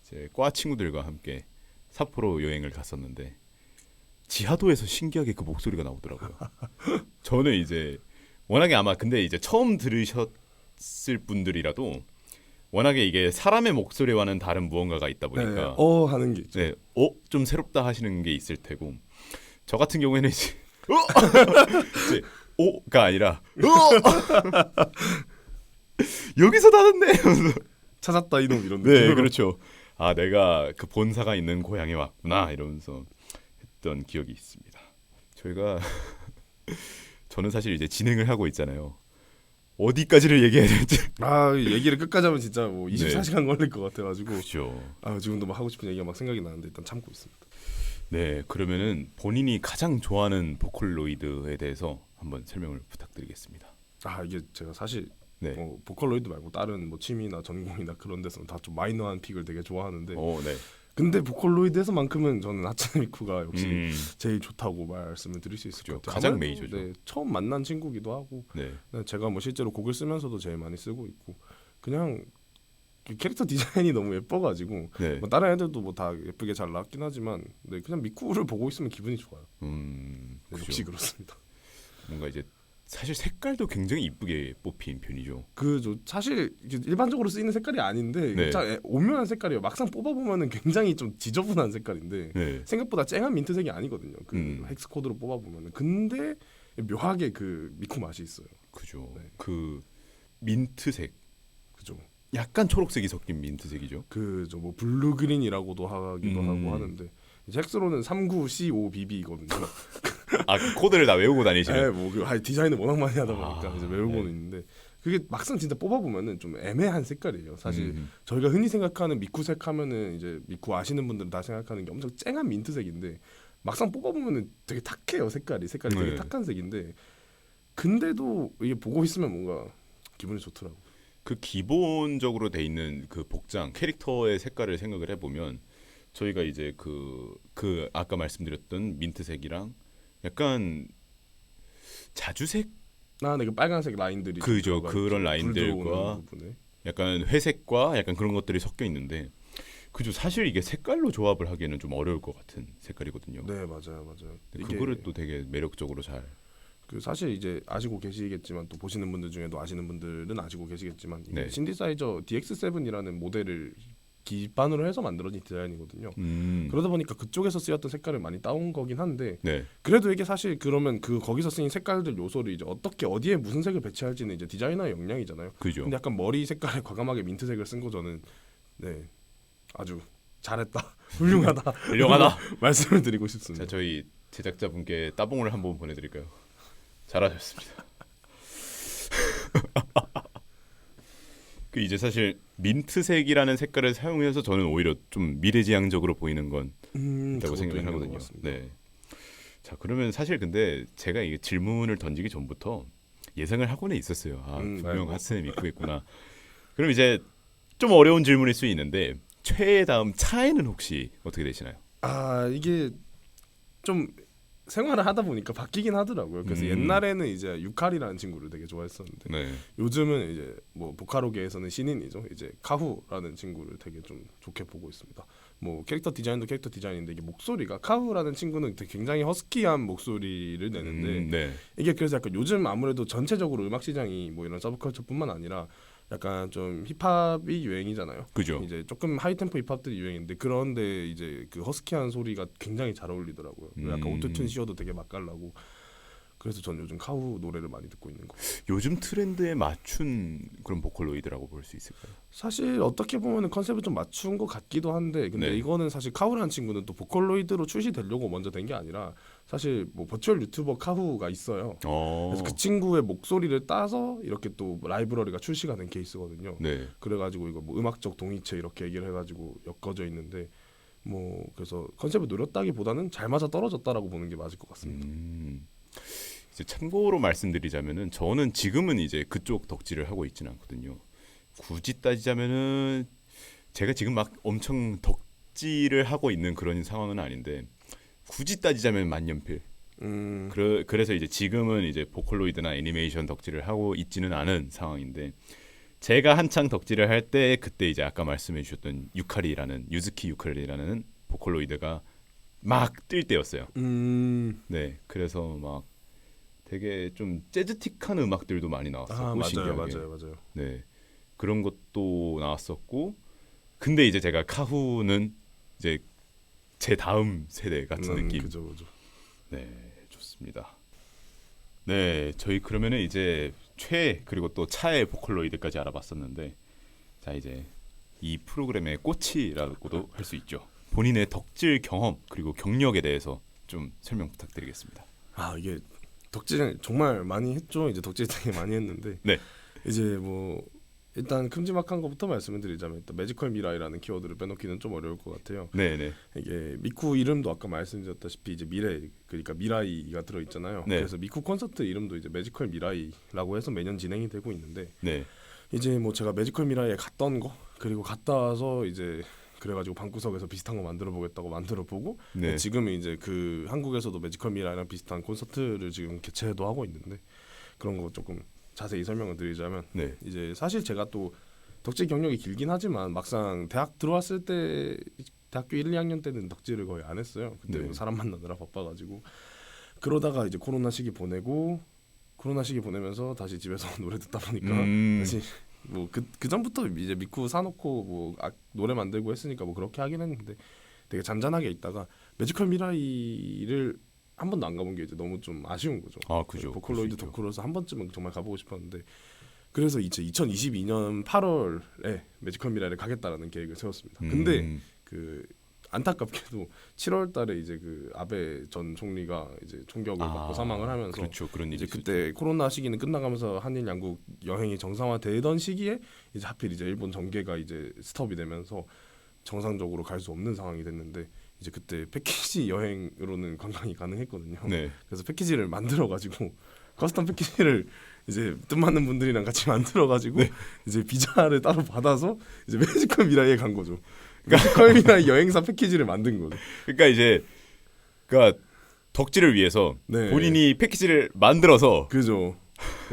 S2: 제 과 친구들과 함께 삿포로 여행을 갔었는데 지하도에서 신기하게 그 목소리가 나오더라고요. 저는 이제 워낙에 아마 근데 이제 처음 들으셨을 분들이라도 워낙에 이게 사람의 목소리와는 다른 무언가가 있다
S3: 네,
S2: 보니까
S3: 하는 게 있죠.
S2: 네, 좀 새롭다 하시는 게 있을 테고 저 같은 경우에는 이제 이제 오가 아니라 여기서 닫았네.
S3: 찾았다 이놈 이런
S2: 네,
S3: 느낌으로.
S2: 그렇죠. 아, 내가 그 본사가 있는 고향에 왔구나 이러면서 했던 기억이 있습니다. 저희가 저는 사실 이제 진행을 하고 있잖아요. 어디까지를 얘기해야 될지.
S3: 아 얘기를 끝까지 하면 진짜 뭐 24시간
S2: 네.
S3: 걸릴 것 같아가지고
S2: 그렇죠.
S3: 지금도 막 하고 싶은 얘기가 막 생각이 나는데 일단 참고 있습니다.
S2: 네, 그러면은 본인이 가장 좋아하는 보컬로이드에 대해서 한번 설명을 부탁드리겠습니다.
S3: 이게 제가 사실
S2: 네.
S3: 보컬로이드 말고 다른 뭐 취미나 전공이나 그런 데서는 다 좀 마이너한 픽을 되게 좋아하는데
S2: 네.
S3: 근데 보컬로이드에서만큼은 저는 하츠네 미쿠가 역시
S2: 음,
S3: 제일 좋다고 말씀을 드릴 수 있을
S2: 그죠.
S3: 것 같아요.
S2: 가장
S3: 아무래도,
S2: 메이저죠.
S3: 네, 처음 만난 친구기도 하고
S2: 네.
S3: 제가 뭐 실제로 곡을 쓰면서도 제일 많이 쓰고 있고 그냥 그 캐릭터 디자인이 너무 예뻐가지고
S2: 네.
S3: 뭐 다른 애들도 뭐 다 예쁘게 잘 나왔긴 하지만 네, 그냥 미쿠를 보고 있으면 기분이 좋아요. 네,
S2: 그죠.
S3: 역시 그렇습니다.
S2: 뭔가 이제 사실 색깔도 굉장히 이쁘게 뽑힌 편이죠.
S3: 사실 이게 일반적으로 쓰이는 색깔이 아닌데
S2: 네.
S3: 진짜 오묘한 색깔이에요. 막상 뽑아보면은 굉장히 좀 지저분한 색깔인데
S2: 네.
S3: 생각보다 쨍한 민트색이 아니거든요. 그 헥스 코드로 뽑아보면은 근데 묘하게 그 미쿠 맛이 있어요.
S2: 그죠.
S3: 네.
S2: 그 민트색,
S3: 그죠.
S2: 약간 초록색이 섞인 민트색이죠.
S3: 뭐 블루 그린이라고도 하기도 하고 하는데 이제 헥스로는 39C5BB거든요.
S2: 그 코드를 다 외우고 다니시는.
S3: 뭐그 디자인을 워낙 많이 하다 보니까 이제 외우고는
S2: 네.
S3: 있는데 그게 막상 진짜 뽑아보면은 좀 애매한 색깔이에요. 사실
S2: 음.
S3: 저희가 흔히 생각하는 미쿠색 하면은 이제 미쿠 아시는 분들은 다 생각하는 게 엄청 쨍한 민트색인데 막상 뽑아보면은 되게 탁해요. 색깔이 되게
S2: 네.
S3: 탁한 색인데 근데도 이게 보고 있으면 뭔가 기분이 좋더라고.
S2: 그 기본적으로 돼 있는 그 복장 캐릭터의 색깔을 생각을 해보면 저희가 이제 그 아까 말씀드렸던 민트색이랑 약간 자주색
S3: 그 빨간색 라인들이 좀
S2: 그죠.
S3: 들어가
S2: 그런
S3: 있죠.
S2: 라인들과
S3: 불 들어오는 부분에.
S2: 약간 회색과 약간 그런 것들이 섞여 있는데 그죠. 사실 이게 색깔로 조합을 하기에는 좀 어려울 것 같은 색깔이거든요.
S3: 네 맞아요.
S2: 근데 그거를 또 되게 매력적으로 잘.
S3: 사실 이제 아시고 계시겠지만 또 보시는 분들 중에도 아시는 분들은 아시고 계시겠지만 이게
S2: 네.
S3: 신디사이저 DX7이라는 모델을 기반으로 해서 만들어진 디자인이거든요. 그러다 보니까 그쪽에서 쓰였던 색깔을 많이 따온 거긴 한데
S2: 네.
S3: 그래도 이게 사실 그러면 거기서 쓰인 색깔들 요소를 이제 어디에 무슨 색을 배치할지는 이제 디자이너의 역량이잖아요.
S2: 그죠.
S3: 근데 약간 머리 색깔에 과감하게 민트색을 쓴 거 저는 아주 잘했다, 훌륭하다 말씀을 드리고 싶습니다.
S2: 자, 저희 제작자분께 따봉을 한번 보내드릴까요? 잘하셨습니다. 그 이제 사실 민트색이라는 색깔을 사용해서 저는 오히려 좀 미래지향적으로 보이는 건 있다고 생각을 하거든요. 네. 자, 그러면 사실 근데 제가 이 질문을 던지기 전부터 예상을 하고는 있었어요. 분명 하츠네 미쿠겠구나. 그럼 이제 좀 어려운 질문일 수 있는데 최애 다음 차이는 혹시 어떻게 되시나요?
S3: 이게 좀 생활을 하다 보니까 바뀌긴 하더라고요. 그래서 옛날에는 이제 유카리라는 친구를 되게 좋아했었는데
S2: 네.
S3: 요즘은 이제 뭐 보카로계에서는 신인이죠. 이제 카후라는 친구를 되게 좀 좋게 보고 있습니다. 뭐 캐릭터 디자인도 캐릭터 디자인인데 이게 목소리가 카후라는 친구는 되게 굉장히 허스키한 목소리를 내는데
S2: 네.
S3: 이게 그래서 약간 요즘 아무래도 전체적으로 음악 시장이 뭐 이런 서브컬처뿐만 아니라 약간 좀 힙합이 유행이잖아요.
S2: 그죠.
S3: 이제 조금 하이템포 힙합들이 유행인데 그런데 이제 그 허스키한 소리가 굉장히 잘 어울리더라고요. 약간 오토튠 씌워도 되게 맛깔나고 그래서 전 요즘 카후 노래를 많이 듣고 있는 거.
S2: 요즘 트렌드에 맞춘 그런 보컬로이드라고 볼 수 있을까요?
S3: 사실 어떻게 보면은 컨셉을 좀 맞춘 것 같기도 한데 근데
S2: 네.
S3: 이거는 사실 카후라는 친구는 또 보컬로이드로 출시되려고 먼저 된 게 아니라 사실 뭐 버추얼 유튜버 카후가 있어요. 그래서 그 친구의 목소리를 따서 이렇게 또 라이브러리가 출시가 된 케이스거든요.
S2: 네.
S3: 그래가지고 이거 뭐 음악적 동의체 이렇게 얘기를 해가지고 엮어져 있는데 뭐 그래서 컨셉을 노렸다기보다는 잘 맞아 떨어졌다라고 보는 게 맞을 것 같습니다.
S2: 이제 참고로 말씀드리자면은 저는 지금은 이제 그쪽 덕질을 하고 있지는 않거든요. 굳이 따지자면은 제가 지금 막 엄청 덕질을 하고 있는 그런 상황은 아닌데 굳이 따지자면 만년필. 그래서 이제 지금은 이제 보컬로이드나 애니메이션 덕질을 하고 있지는 않은 상황인데 제가 한창 덕질을 할 때 그때 이제 아까 말씀해 주셨던 유즈키 유카리라는 보컬로이드가 막 뜰 때였어요. 네, 그래서 막 되게 좀 재즈틱한 음악들도 많이 나왔었고
S3: 맞아요,
S2: 신기하게.
S3: 맞아요.
S2: 네, 그런 것도 나왔었고 근데 이제 제가 카후는 이제 제 다음 세대 같은 느낌.
S3: 그죠.
S2: 네, 좋습니다. 네, 저희 그러면은 이제 최 그리고 또 차의 보컬로이드까지 알아봤었는데 자 이제 이 프로그램의 꽃이라고도 할 수 있죠. 본인의 덕질 경험 그리고 경력에 대해서 좀 설명 부탁드리겠습니다.
S3: 아 이게 덕질 정말 많이 했죠. 이제 덕질 되게 많이 했는데
S2: 네.
S3: 이제 뭐 일단 큼지막한 것부터 말씀을 드리자면 일단 매지컬 미라이라는 키워드를 빼놓기는 좀 어려울 것 같아요.
S2: 네네.
S3: 이게 미쿠 이름도 아까 말씀드렸다시피 이제 미래 그러니까 미라이가 들어 있잖아요.
S2: 네.
S3: 그래서 미쿠 콘서트 이름도 이제 매지컬 미라이라고 해서 매년 진행이 되고 있는데
S2: 네.
S3: 이제 뭐 제가 매지컬 미라이에 갔던 거 그리고 갔다 와서 이제 그래가지고 방구석에서 비슷한 거 만들어 보겠다고 만들어 보고
S2: 네.
S3: 지금은 이제 그 한국에서도 매지컬 미라이랑 비슷한 콘서트를 지금 개최도 하고 있는데 그런 거 조금 자세히 설명을 드리자면
S2: 네.
S3: 이제 사실 제가 또 덕질 경력이 길긴 하지만 막상 대학 들어왔을 때 대학교 1, 2학년 때는 덕질을 거의 안 했어요. 그때
S2: 네.
S3: 뭐 사람 만나느라 바빠가지고 그러다가 이제 코로나 시기 보내고 코로나 시기 보내면서 다시 집에서 노래 듣다 보니까 다시 뭐 그 전부터 이제 미쿠 사놓고 뭐 노래 만들고 했으니까 뭐 그렇게 하긴 했는데 되게 잔잔하게 있다가 매지컬 미라이를 한 번도 안 가본 게 이제 너무 좀 아쉬운 거죠.
S2: 아 그죠.
S3: 보컬로이드 덕후로서 한 번쯤은 정말 가보고 싶었는데 그래서 이제 2022년 8월에 매지컬 미라이를 가겠다라는 계획을 세웠습니다. 근데 그 안타깝게도 7월달에 이제 그 아베 전 총리가 이제 총격을 받고 사망을 하면서
S2: 그렇죠. 그런
S3: 이제
S2: 일이
S3: 그때 코로나 시기는 끝나가면서 한일 양국 여행이 정상화되던 시기에 이제 하필 이제 일본 정계가 이제 스톱이 되면서 정상적으로 갈 수 없는 상황이 됐는데 이제 그때 패키지 여행으로는 관광이 가능했거든요.
S2: 네.
S3: 그래서 패키지를 만들어 가지고 커스텀 패키지를 이제 뜻맞는 분들이랑 같이 만들어 가지고 이제 비자를 따로 받아서 이제 매지컬 미라이에 간 거죠. 매지컬 미라이 여행사 패키지를 만든 거죠.
S2: 그러니까 이제 그러니까 덕질을 위해서
S3: 네.
S2: 본인이 패키지를 만들어서
S3: 그죠.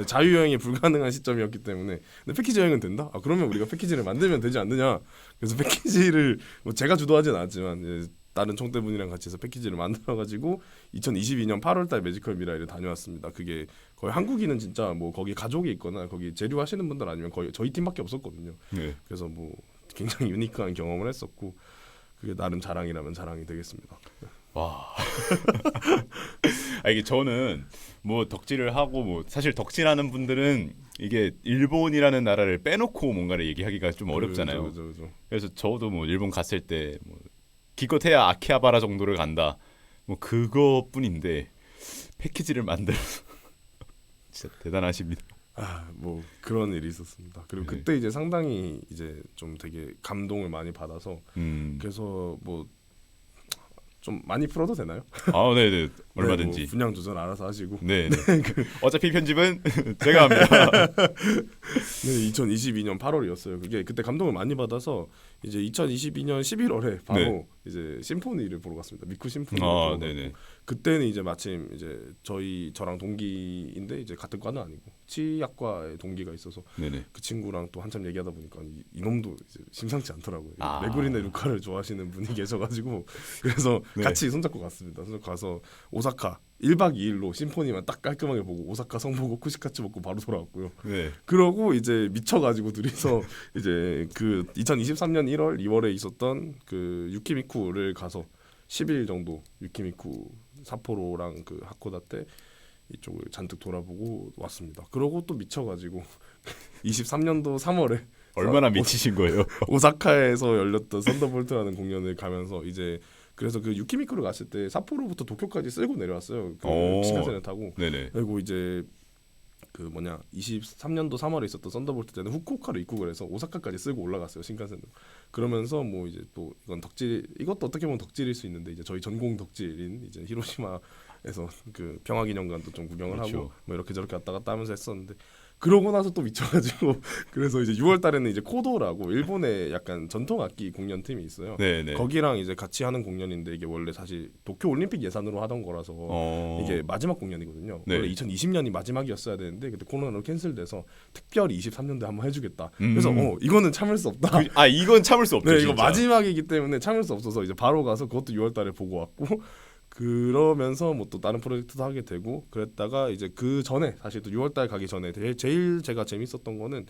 S3: 자유 여행이 불가능한 시점이었기 때문에 근데 패키지 여행은 된다. 아 그러면 우리가 패키지를 만들면 되지 않느냐. 그래서 패키지를 뭐 제가 주도하진 않았지만 이제 다른 총대분이랑 같이 해서 패키지를 만들어가지고 2022년 8월달 매지컬 미라이를 다녀왔습니다. 그게 거의 한국인은 진짜 뭐 거기 가족이 있거나 거기 재료하시는 분들 아니면 거의 저희 팀밖에 없었거든요.
S2: 네.
S3: 그래서 뭐 굉장히 유니크한 경험을 했었고 그게 나름 자랑이라면 자랑이 되겠습니다.
S2: 와. 아 이게 저는 뭐 덕질을 하고 뭐 사실 덕질하는 분들은 이게 일본이라는 나라를 빼놓고 뭔가를 얘기하기가 좀 어렵잖아요.
S3: 그죠.
S2: 그래서 저도 뭐 일본 갔을 때 뭐 기껏해야 아키하바라 정도를 간다. 뭐 그거뿐인데 패키지를 만들어서 진짜 대단하십니다.
S3: 아, 뭐 그런 일이 있었습니다. 그리고
S2: 네.
S3: 그때 이제 상당히 이제 좀 되게 감동을 많이 받아서 그래서 뭐 좀 많이 풀어도 되나요?
S2: 아, 네네 얼마든지.
S3: 네, 뭐 분량 조절 알아서 하시고.
S2: 네. 어차피 편집은 제가 합니다.
S3: 네, 2022년 8월이었어요. 그게 그때 감동을 많이 받아서 이제 2022년 11월에 바로
S2: 네.
S3: 이제 심포니를 보러 갔습니다. 미쿠 심포니.
S2: 아, 네네.
S3: 그때는 이제 마침 이제 저랑 동기인데 이제 같은 과는 아니고 치약과의 동기가 있어서
S2: 네네.
S3: 그 친구랑 또 한참 얘기하다 보니까 이놈도 이제 심상치 않더라고요.
S2: 아.
S3: 레고리네 루카를 좋아하시는 분이 계셔가지고 그래서
S2: 네.
S3: 같이 손잡고 갔습니다. 손잡고 가서 오사카 1박 2일로 심포니만 딱 깔끔하게 보고 오사카 성 보고 쿠시카츠 먹고 바로 돌아왔고요.
S2: 네.
S3: 그러고 이제 미쳐가지고 둘이서 이제 그 2023년 1월, 2월에 있었던 그 유키미쿠를 가서 10일 정도 유키미쿠 사포로랑 그 하코다테 이쪽을 잔뜩 돌아보고 왔습니다. 그러고 또 미쳐가지고 23년도 3월에
S2: 얼마나 미치신 거예요?
S3: 오사카에서 열렸던 썬더볼트라는 공연을 가면서 이제 그래서 그 유키미쿠를 갔을 때 삿포로부터 도쿄까지 쓸고 내려왔어요. 그
S2: 오.
S3: 신칸센을 타고.
S2: 네네.
S3: 그리고 이제 그 23년도 3월에 있었던 썬더볼트 때는 후쿠오카로 입국을 해서 오사카까지 쓸고 올라갔어요. 신칸센으로. 그러면서 뭐 이제 또 이건 이것도 어떻게 보면 덕질일 수 있는데 이제 저희 전공 덕질인 이제 히로시마에서 그 평화기념관도 좀 구경을
S2: 그렇죠.
S3: 하고 뭐 이렇게 저렇게 왔다 갔다 하면서 했었는데 그러고 나서 또 미쳐가지고 그래서 이제 6월 달에는 이제 코도라고 일본의 약간 전통 악기 공연 팀이 있어요.
S2: 네네.
S3: 거기랑 이제 같이 하는 공연인데 이게 원래 사실 도쿄 올림픽 예산으로 하던 거라서 이게 마지막 공연이거든요.
S2: 네.
S3: 원래 2020년이 마지막이었어야 되는데 그때 코로나로 캔슬돼서 특별히 23년도에 한번 해주겠다. 그래서 이거는 참을 수 없다.
S2: 아 이건 참을 수 없죠.
S3: 네,
S2: 진짜.
S3: 이거 마지막이기 때문에 참을 수 없어서 이제 바로 가서 그것도 6월달에 보고 왔고 그러면서 뭐 또 다른 프로젝트도 하게 되고 그랬다가 이제 그 전에 사실 또 6월달 가기 전에 제일 제가 재밌었던 거는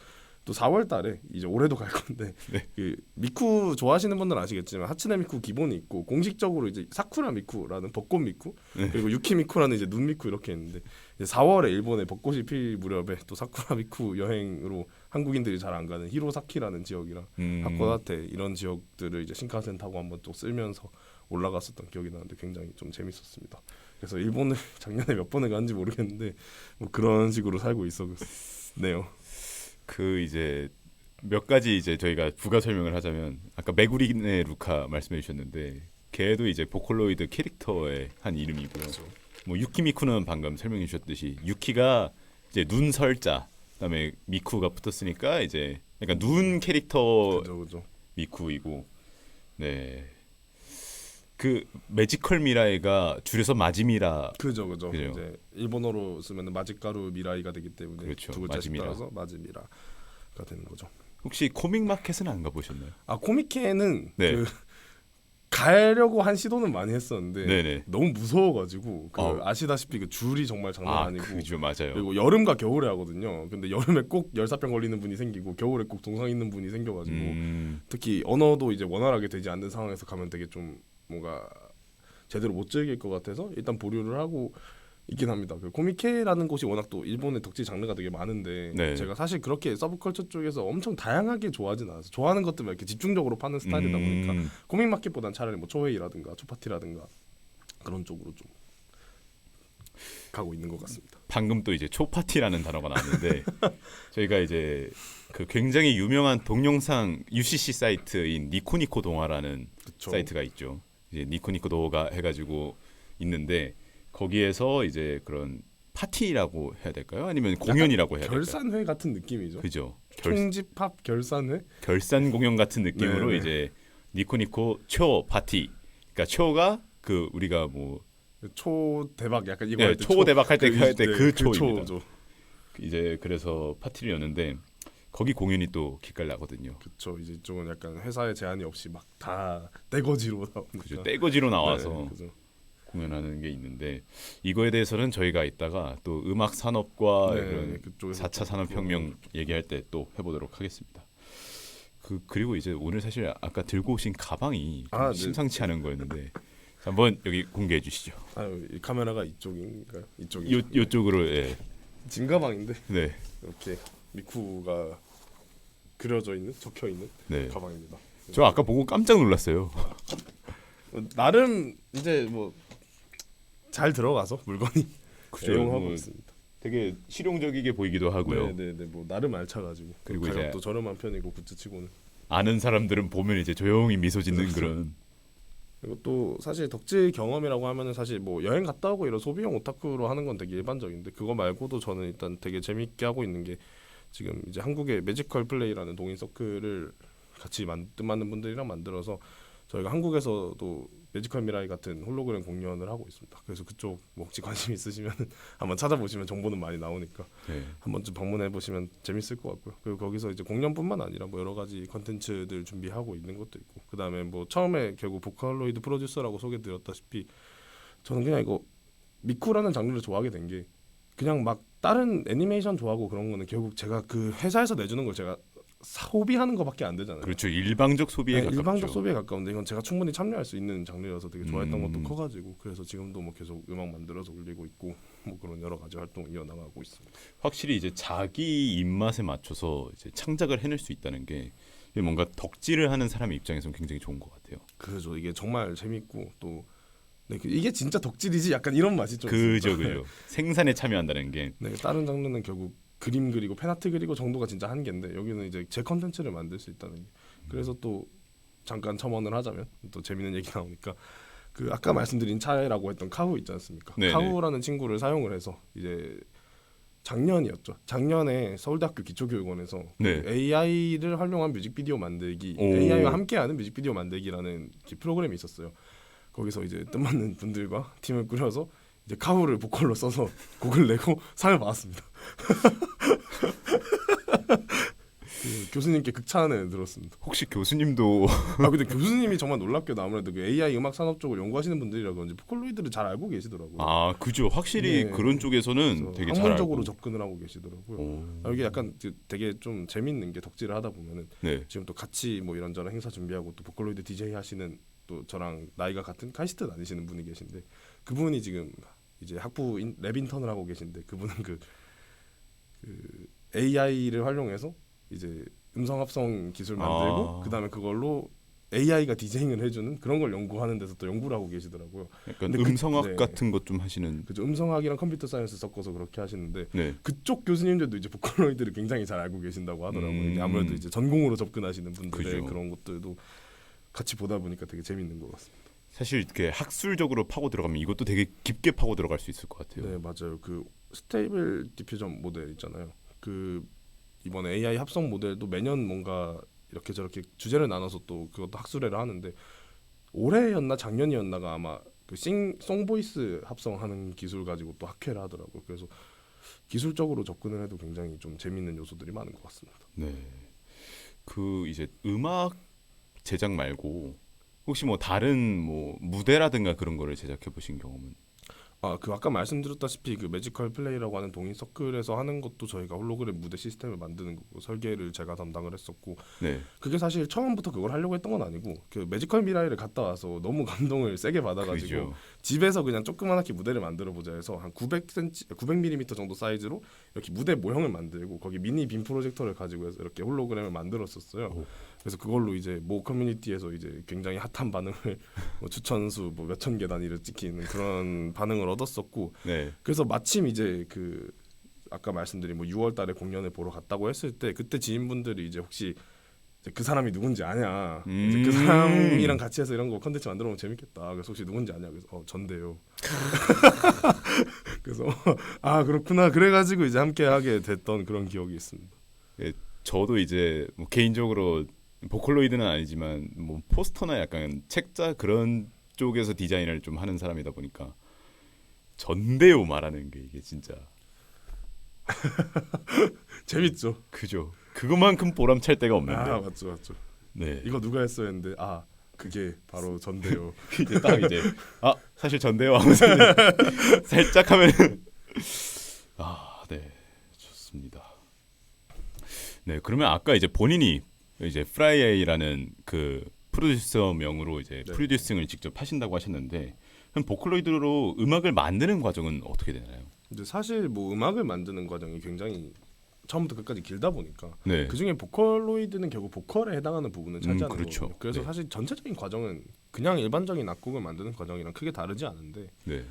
S3: 또 4월달에 이제 올해도 갈 건데
S2: 네.
S3: 그 미쿠 좋아하시는 분들은 아시겠지만 하츠네 미쿠 기본이 있고 공식적으로 이제 사쿠라 미쿠라는 벚꽃 미쿠
S2: 네.
S3: 그리고 유키 미쿠라는 이제 눈 미쿠 이렇게 있는데 이제 4월에 일본에 벚꽃이 필 무렵에 또 사쿠라 미쿠 여행으로 한국인들이 잘 안 가는 히로사키라는 지역이랑 하코다테 이런 지역들을 이제 신칸센 타고 한번 또 쓸면서 올라갔었던 기억이 나는데 굉장히 좀 재밌었습니다. 그래서 일본을 작년에 몇 번을 갔는지 모르겠는데 뭐 그런 식으로 살고 있었네요.
S2: 그 이제 몇 가지 이제 저희가 부가 설명을 하자면 아까 메구리네 루카 말씀해 주셨는데 걔도 이제 보컬로이드 캐릭터의 한 이름이고요. 뭐 유키미쿠는 방금 설명해 주셨듯이 유키가 이제 눈 설자 그다음에 미쿠가 붙었으니까 이제 약간 눈 캐릭터
S3: 그죠.
S2: 미쿠이고 네. 그 매지컬 미라이가 줄여서 마지미라
S3: 그죠.
S2: 그죠.
S3: 이제 일본어로 쓰면 마지가루 미라이가 되기 때문에
S2: 그렇죠.
S3: 두 글자씩
S2: 마지미라.
S3: 따라서 마지미라가 되는 거죠.
S2: 혹시 코믹 마켓은 안 가보셨나요?
S3: 아 코미케는
S2: 네.
S3: 그 가려고 한 시도는 많이 했었는데
S2: 네네.
S3: 너무 무서워가지고 그
S2: 어.
S3: 아시다시피 그 줄이 정말 장난 아니고
S2: 그죠 맞아요.
S3: 그리고 여름과 겨울에 하거든요. 근데 여름에 꼭 열사병 걸리는 분이 생기고 겨울에 꼭 동상 있는 분이 생겨가지고 특히 언어도 이제 원활하게 되지 않는 상황에서 가면 되게 좀 뭔가 제대로 못 즐길 것 같아서 일단 보류를 하고 있긴 합니다. 그 코미케라는 곳이 워낙 또 일본의 덕질 장르가 되게 많은데
S2: 네.
S3: 제가 사실 그렇게 서브컬처 쪽에서 엄청 다양하게 좋아하진 않아서 좋아하는 것들만 이렇게 집중적으로 파는 스타일이다 보니까 코믹 마켓보단 차라리 뭐 초웨이라든가 초파티라든가 그런 쪽으로 좀 가고 있는 것 같습니다.
S2: 방금 또 이제 초파티라는 단어가 나왔는데 저희가 이제 그 굉장히 유명한 동영상 UCC 사이트인 니코니코 동화라는
S3: 그쵸?
S2: 사이트가 있죠. 이제 니코니코 동화 해가지고 있는데 거기에서 이제 그런 파티라고 해야 될까요? 아니면 공연이라고 해야 될까요?
S3: 결산회 같은 느낌이죠.
S2: 그죠.
S3: 총집합 결산회?
S2: 결산 공연 같은 느낌으로
S3: 네네.
S2: 이제 니코니코 초 파티. 그러니까 초가 그 우리가 뭐
S3: 초 대박 약간 이거
S2: 네,
S3: 할 때
S2: 초 대박 할 때 그 초입니다.
S3: 초죠.
S2: 이제 그래서 파티를 여는데 거기 공연이 또 기깔 나거든요.
S3: 그렇죠. 이제 이쪽은 약간 회사의 제한이 없이 막 다 떼거지로 나오니까.
S2: 그죠. 떼거지로 나와서
S3: 네, 그죠.
S2: 공연하는 게 있는데 이거에 대해서는 저희가 이따가 또 음악 산업과
S3: 네,
S2: 이런
S3: 그쪽에서
S2: 4차 산업혁명 얘기할 때 또 해보도록 하겠습니다. 그리고 이제 오늘 사실 아까 들고 오신 가방이 좀
S3: 네.
S2: 심상치 않은 거였는데 자, 한번 여기 공개해 주시죠.
S3: 이 카메라가 이쪽인가? 이쪽이.
S2: 요쪽으로 예.
S3: 짐 가방인데
S2: 네.
S3: 이렇게 미쿠가 그려져 있는 적혀 있는
S2: 네.
S3: 가방입니다.
S2: 저 아까 보고 깜짝 놀랐어요.
S3: 나름 이제 뭐 잘 들어가서 물건이
S2: 그죠.
S3: 애용하고
S2: 뭐
S3: 있습니다.
S2: 되게 실용적이게 보이기도 하고요.
S3: 네네네 뭐 나름 알차가지고
S2: 그리고
S3: 그리고
S2: 이제
S3: 가격도 저렴한 편이고 굿즈치고는
S2: 아는 사람들은 보면 이제 조용히 미소 짓는 그런
S3: 그리고 또 사실 덕질 경험이라고 하면은 사실 뭐 여행 갔다 오고 이런 소비용 오타쿠로 하는 건 되게 일반적인데 그거 말고도 저는 일단 되게 재밌게 하고 있는 게 지금 이제 한국의 매지컬 플레이라는 동인 서클을 같이 뜻맞는 분들이랑 만들어서 저희가 한국에서도 매지컬 미라이 같은 홀로그램 공연을 하고 있습니다. 그래서 그쪽 뭐 혹시 관심 있으시면 한번 찾아보시면 정보는 많이 나오니까
S2: 네.
S3: 한 번쯤 방문해 보시면 재밌을 것 같고요. 그리고 거기서 이제 공연뿐만 아니라 뭐 여러 가지 컨텐츠들 준비하고 있는 것도 있고 그다음에 뭐 처음에 결국 보컬로이드 프로듀서라고 소개드렸다시피 저는 그냥 이거 미쿠라는 장르를 좋아하게 된 게 그냥 막 다른 애니메이션 좋아하고 그런 거는 결국 제가 그 회사에서 내주는 걸 제가 소비하는 거밖에 안 되잖아요.
S2: 그렇죠. 일방적 소비에 가깝죠.
S3: 일방적 소비에 가까운데 이건 제가 충분히 참여할 수 있는 장르여서 되게 좋아했던 것도
S2: 음.
S3: 커가지고 그래서 지금도 뭐 계속 음악 만들어서 올리고 있고 뭐 그런 여러 가지 활동을 이어나가고 있습니다.
S2: 확실히 이제 자기 입맛에 맞춰서 이제 창작을 해낼 수 있다는 게 이게 뭔가 덕질을 하는 사람의 입장에서는 굉장히 좋은 것 같아요.
S3: 그죠. 이게 정말 재밌고 또 네, 이게 진짜 덕질이지 약간 이런 맛이 좀
S2: 그죠,
S3: 있습니다.
S2: 그죠. 생산에 참여한다는 게
S3: 네, 다른 장르는 결국 그림 그리고 펜아트 그리고 정도가 진짜 한계인데 여기는 이제 제 컨텐츠를 만들 수 있다는 게 그래서 또 잠깐 첨언을 하자면 또 재밌는 얘기 나오니까 그 아까 말씀드린 차이라고 했던 카후 있지 않습니까?
S2: 네네.
S3: 카후라는 친구를 사용을 해서 이제 작년이었죠. 작년에 서울대학교 기초교육원에서
S2: 네.
S3: 그 AI를 활용한 뮤직비디오 만들기,
S2: 오.
S3: AI와 함께하는 뮤직비디오 만들기라는 프로그램이 있었어요. 거기서 이제 뜻맞는 분들과 팀을 꾸려서 이제 카후를 보컬로 써서 곡을 내고 상을 받았습니다. 그 교수님께 극찬을 들었습니다.
S2: 혹시 교수님도
S3: 아 근데 교수님이 정말 놀랍게도 아무래도 그 AI 음악 산업 쪽을 연구하시는 분들이라 그런지 보컬로이드를 잘 알고 계시더라고요.
S2: 아 그죠. 확실히
S3: 네.
S2: 그런 쪽에서는
S3: 그래서
S2: 되게 잘
S3: 학문적으로
S2: 알고.
S3: 접근을 하고 계시더라고요.
S2: 오.
S3: 이게 약간 되게 좀 재밌는 게 덕질을 하다 보면은
S2: 네.
S3: 지금 또 같이 뭐 이런저런 행사 준비하고 또 보컬로이드 DJ 하시는 또 저랑 나이가 같은 카이스트 다니시는 분이 계신데 그분이 지금 이제 학부 랩 인턴을 하고 계신데 그분은 그 AI를 활용해서 이제 음성 합성 기술 만들고 그다음에 그걸로 AI가 디제잉을 해주는 그런 걸 연구하는 데서 또 연구를 하고 계시더라고요.
S2: 약간
S3: 근데
S2: 음성학
S3: 네.
S2: 같은 것 좀 하시는.
S3: 그죠. 음성학이랑 컴퓨터 사이언스 섞어서 그렇게 하시는데
S2: 네.
S3: 그쪽 교수님들도 이제 보컬로이드를 굉장히 잘 알고 계신다고 하더라고요. 이게 아무래도 이제 전공으로 접근하시는 분들의
S2: 그죠.
S3: 그런 것들도 같이 보다 보니까 되게 재밌는 것 같습니다.
S2: 사실 이렇게 학술적으로 파고 들어가면 이것도 되게 깊게 파고 들어갈 수 있을 것 같아요.
S3: 네 맞아요. 그 스테이블 디퓨전 모델 있잖아요. 그 이번에 AI 합성 모델도 매년 뭔가 이렇게 저렇게 주제를 나눠서 또 그것도 학술회를 하는데 올해였나 작년이었나가 아마 그 송보이스 합성하는 기술 가지고 또 학회를 하더라고요. 그래서 기술적으로 접근을 해도 굉장히 좀 재밌는 요소들이 많은 것 같습니다.
S2: 네. 그 이제 음악 제작 말고 혹시 뭐 다른 뭐 무대라든가 그런 거를 제작해 보신 경험은?
S3: 그 아까 말씀드렸다시피 그 매지컬 플레이라고 하는 동인 서클에서 하는 것도 저희가 홀로그램 무대 시스템을 만드는 거고 설계를 제가 담당을 했었고
S2: 네.
S3: 그게 사실 처음부터 그걸 하려고 했던 건 아니고 그 매지컬 미라이를 갔다 와서 너무 감동을 세게 받아가지고
S2: 그죠.
S3: 집에서 그냥 조그만하게 무대를 만들어 보자 해서 한 900cm, 900mm 정도 사이즈로 이렇게 무대 모형을 만들고 거기 미니 빔 프로젝터를 가지고 해서 이렇게 홀로그램을 만들었었어요.
S2: 오.
S3: 그래서 그걸로 이제 모 커뮤니티에서 이제 굉장히 핫한 반응을 뭐 추천수 뭐 몇천 개 단위를 찍히는 그런 반응을 얻었었고
S2: 네.
S3: 그래서 마침 이제 그 아까 말씀드린 뭐 6월달에 공연을 보러 갔다고 했을 때 그때 지인분들이 이제 혹시 이제 그 사람이 누군지 아냐 이제 그 사람이랑 같이 해서 이런 거 컨텐츠 만들어보면 재밌겠다. 그래서 혹시 누군지 아냐 그래서 전데요. 그래서 아 그렇구나 그래가지고 이제 함께 하게 됐던 그런 기억이 있습니다.
S2: 예, 저도 이제 뭐 개인적으로 보컬로이드는 아니지만 뭐 포스터나 약간 책자 그런 쪽에서 디자인을 좀 하는 사람이다 보니까 전대요 말하는 게 이게 진짜
S3: 재밌죠.
S2: 그죠. 그것만큼 보람찰 데가 없는데.
S3: 아 맞죠.
S2: 네.
S3: 이거 누가 했어 했는데 아 그게 바로 전데요.
S2: 이제 딱 이제 사실 전대요 하면서 살짝 하면은 네 좋습니다. 네 그러면 아까 이제 본인이 이제 프라이에이라는 그 프로듀서 명으로 이제
S3: 네.
S2: 프로듀싱을 직접 하신다고 하셨는데 그럼 보컬로이드로 음악을 만드는 과정은 어떻게 되나요?
S3: 근데 사실 뭐 음악을 만드는 과정이 굉장히 처음부터 끝까지 길다 보니까
S2: 네.
S3: 그 중에 보컬로이드는 결국 보컬에 해당하는 부분을 차지하는
S2: 그렇죠.
S3: 거거든요. 그래서
S2: 네.
S3: 사실 전체적인 과정은 그냥 일반적인 악곡을 만드는 과정이랑 크게 다르지 않은데
S2: 네.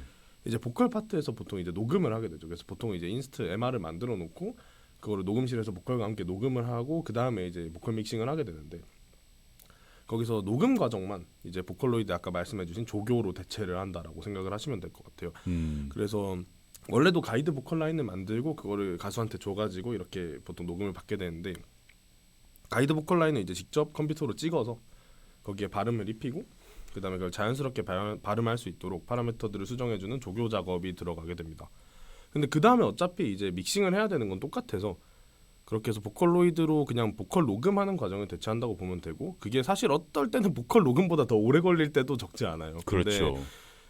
S3: 이제 보컬 파트에서 보통 이제 녹음을 하게 되죠. 그래서 보통 이제 인스트 MR을 만들어 놓고 그거를 녹음실에서 보컬과 함께 녹음을 하고 그 다음에 이제 보컬 믹싱을 하게 되는데 거기서 녹음 과정만 이제 보컬로이드 아까 말씀해주신 조교로 대체를 한다라고 생각을 하시면 될 것 같아요. 그래서 원래도 가이드 보컬 라인을 만들고 그거를 가수한테 줘가지고 이렇게 보통 녹음을 받게 되는데 가이드 보컬 라인을 이제 직접 컴퓨터로 찍어서 거기에 발음을 입히고 그 다음에 그걸 자연스럽게 발음할 수 있도록 파라미터들을 수정해주는 조교 작업이 들어가게 됩니다. 근데 그 다음에 어차피 이제 믹싱을 해야 되는 건 똑같아서 그렇게 해서 보컬로이드로 그냥 보컬 녹음하는 과정을 대체한다고 보면 되고 그게 사실 어떨 때는 보컬 녹음보다 더 오래 걸릴 때도 적지 않아요. 근데
S2: 그렇죠.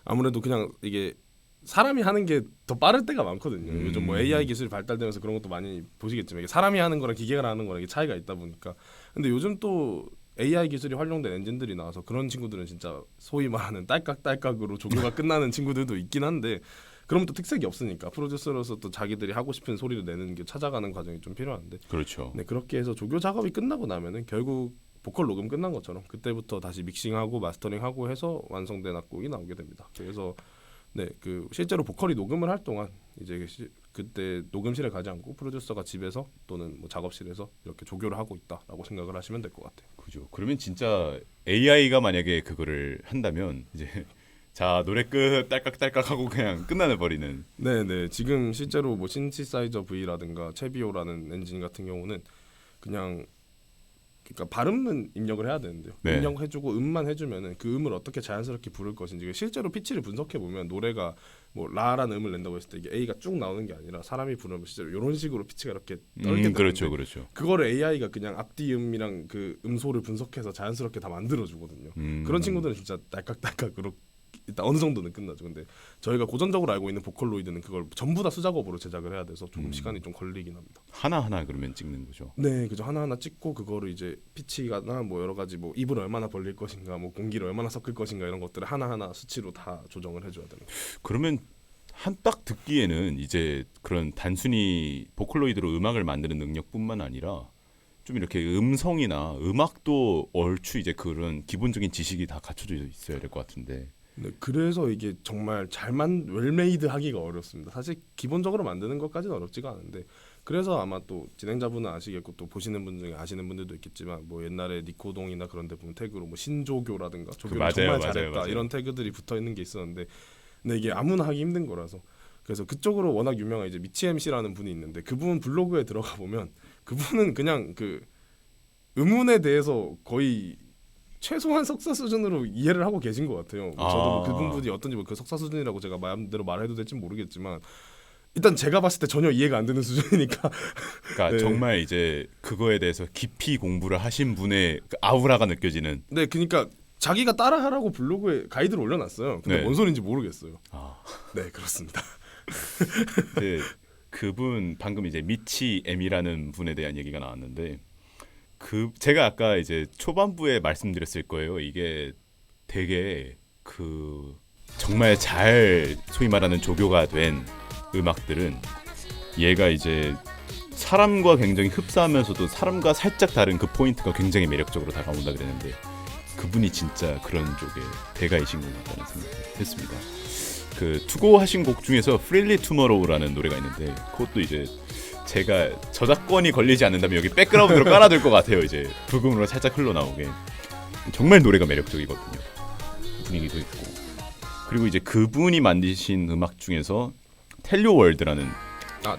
S3: 아무래도 그냥 이게 사람이 하는 게 더 빠를 때가 많거든요. 요즘 뭐 AI 기술이 발달되면서 그런 것도 많이 보시겠지만 이게 사람이 하는 거랑 기계가 하는 거랑 이게 차이가 있다 보니까 근데 요즘 또 AI 기술이 활용된 엔진들이 나와서 그런 친구들은 진짜 소위 말하는 딸깍딸깍으로 조교가 끝나는 친구들도 있긴 한데 그러면 또 특색이 없으니까 프로듀서로서 또 자기들이 하고 싶은 소리를 내는 게 찾아가는 과정이 좀 필요한데
S2: 그렇죠.
S3: 네, 그렇게 해서 조교 작업이 끝나고 나면은 결국 보컬 녹음 끝난 것처럼 그때부터 다시 믹싱하고 마스터링하고 해서 완성된 악곡이 나오게 됩니다. 그래서 네, 그 실제로 보컬이 녹음을 할 동안 이제 그때 녹음실에 가지 않고 프로듀서가 집에서 또는 뭐 작업실에서 이렇게 조교를 하고 있다라고 생각을 하시면 될 것 같아요.
S2: 그죠. 그러면 진짜 AI가 만약에 그거를 한다면 이제 자 노래 끝 딸깍딸깍 하고 그냥 끝나는 버리는.
S3: 네. 지금 실제로 뭐 신시사이저 V라든가 체비오라는 엔진 같은 경우는 그냥 그러니까 발음은 입력을 해야 되는데요.
S2: 네.
S3: 입력해주고 음만 해주면은 그 음을 어떻게 자연스럽게 부를 것인지 실제로 피치를 분석해 보면 노래가 뭐 라라는 음을 낸다고 했을 때 이게 A가 쭉 나오는 게 아니라 사람이 부르면 실제로 이런 식으로 피치가 이렇게 떨게 되는데
S2: 그렇죠, 그렇죠.
S3: 그거를 AI가 그냥 앞뒤 음이랑 그 음소를 분석해서 자연스럽게 다 만들어주거든요. 그런 친구들은 진짜 딸깍딸깍으로 일단 어느 정도는 끝나죠. 근데 저희가 고전적으로 알고 있는 보컬로이드는 그걸 전부 다 수작업으로 제작을 해야 돼서 조금 시간이 좀 걸리긴 합니다.
S2: 하나 그러면 찍는 거죠.
S3: 네, 그죠. 하나하나 찍고 그거를 이제 피치가나 뭐 여러 가지 뭐 입을 얼마나 벌릴 것인가, 뭐 공기를 얼마나 섞을 것인가 이런 것들을 하나하나 수치로 다 조정을 해줘야 되는 거죠.
S2: 그러면 한 딱 듣기에는 이제 그런 단순히 보컬로이드로 음악을 만드는 능력뿐만 아니라 좀 이렇게 음성이나 음악도 얼추 이제 그런 기본적인 지식이 다 갖춰져 있어야 될 것 같은데.
S3: 네, 그래서 이게 정말 웰메이드 하기가 어렵습니다. 사실 기본적으로 만드는 것까지는 어렵지가 않은데 그래서 아마 또 진행자분은 아시겠고 또 보시는 분 중에 아시는 분들도 있겠지만 뭐 옛날에 니코동이나 그런 데 보면 태그로 뭐 신조교라든가 조교를
S2: 맞아요,
S3: 정말
S2: 맞아요,
S3: 잘했다
S2: 맞아요.
S3: 이런 태그들이 붙어 있는 게 있었는데 근데 이게 아무나 하기 힘든 거라서 그래서 그쪽으로 워낙 유명한 이제 미치 MC라는 분이 있는데 그분 블로그에 들어가 보면 그분은 그냥 그 음운에 대해서 거의 최소한 석사 수준으로 이해를 하고 계신 것 같아요. 저도 뭐 그분이 어떤지 그 석사 수준이라고 제가 마음대로 말해도 될지 모르겠지만 일단 제가 봤을 때 전혀 이해가 안 되는 수준이니까.
S2: 그러니까
S3: 네.
S2: 정말 이제 그거에 대해서 깊이 공부를 하신 분의 그 아우라가 느껴지는.
S3: 네, 그러니까 자기가 따라하라고 블로그에 가이드를 올려놨어요. 근데
S2: 네.
S3: 뭔 소리인지 모르겠어요.
S2: 아,
S3: 네, 그렇습니다.
S2: 네, 그분 방금 이제 미치 M이라는 분에 대한 얘기가 나왔는데 그 제가 아까 이제 초반부에 말씀드렸을 거예요. 이게 되게 그 정말 잘 소위 말하는 조교가 된 음악들은 얘가 이제 사람과 굉장히 흡사하면서도 사람과 살짝 다른 그 포인트가 굉장히 매력적으로 다가온다 그랬는데 그분이 진짜 그런 쪽에 대가이신 것 같다는 생각을 했습니다. 그 투고하신 곡 중에서 Freely Tomorrow라는 노래가 있는데 그것도 이제 제가 저작권이 걸리지 않는다면 여기 백그라운드로 깔아둘 것 같아요. 이제 부금으로 살짝 흘러나오게 정말 노래가 매력적이거든요. 분위기도 있고 그리고 이제 그분이 만드신 음악 중에서 텔요 월드라는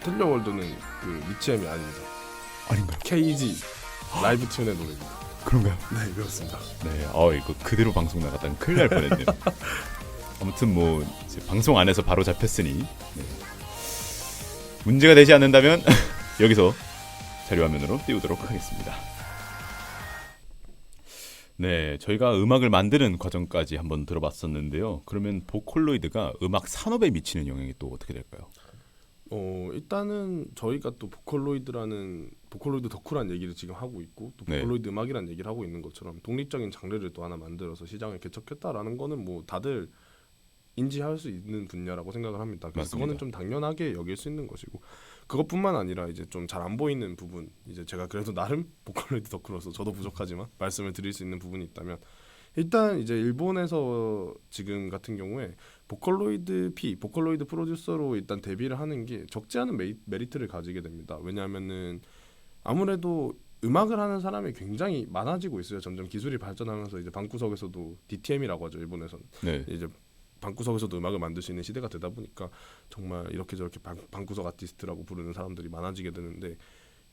S3: 텔러 월드는 그 미치엠이 아닙니다.
S2: 아닌가요?
S3: KG 라이브 튠의 노래입니다.
S2: 그런가요?
S3: 네, 그렇습니다.
S2: 네, 이거 그대로 방송 나갔다는 큰일 날 뻔했네요. 아무튼 뭐 이제 방송 안에서 바로 잡혔으니 네. 문제가 되지 않는다면 여기서 자료화면으로 띄우도록 하겠습니다. 네, 저희가 음악을 만드는 과정까지 한번 들어봤었는데요. 그러면 보컬로이드가 음악 산업에 미치는 영향이 또 어떻게 될까요?
S3: 일단은 저희가 또 보컬로이드 덕후란 얘기를 지금 하고 있고 또
S2: 네.
S3: 보컬로이드 음악이란 얘기를 하고 있는 것처럼 독립적인 장르를 또 하나 만들어서 시장에 개척했다라는 거는 뭐 다들 인지할 수 있는 분야라고 생각을 합니다. 그래서
S2: 맞습니다.
S3: 그거는 좀 당연하게 여길 수 있는 것이고 그것뿐만 아니라 이제 좀 잘 안 보이는 부분 이제 제가 그래도 나름 보컬로이드 덕후로서 저도 부족하지만 말씀을 드릴 수 있는 부분이 있다면 일단 이제 일본에서 지금 같은 경우에 보컬로이드 프로듀서로 일단 데뷔를 하는 게 적지 않은 메리트를 가지게 됩니다. 왜냐하면은 아무래도 음악을 하는 사람이 굉장히 많아지고 있어요. 점점 기술이 발전하면서 이제 방구석에서도 DTM이라고 하죠. 일본에서는
S2: 네,
S3: 이제 방구석에서도 음악을 만들 수 있는 시대가 되다 보니까 정말 이렇게 저렇게 방구석 아티스트라고 부르는 사람들이 많아지게 되는데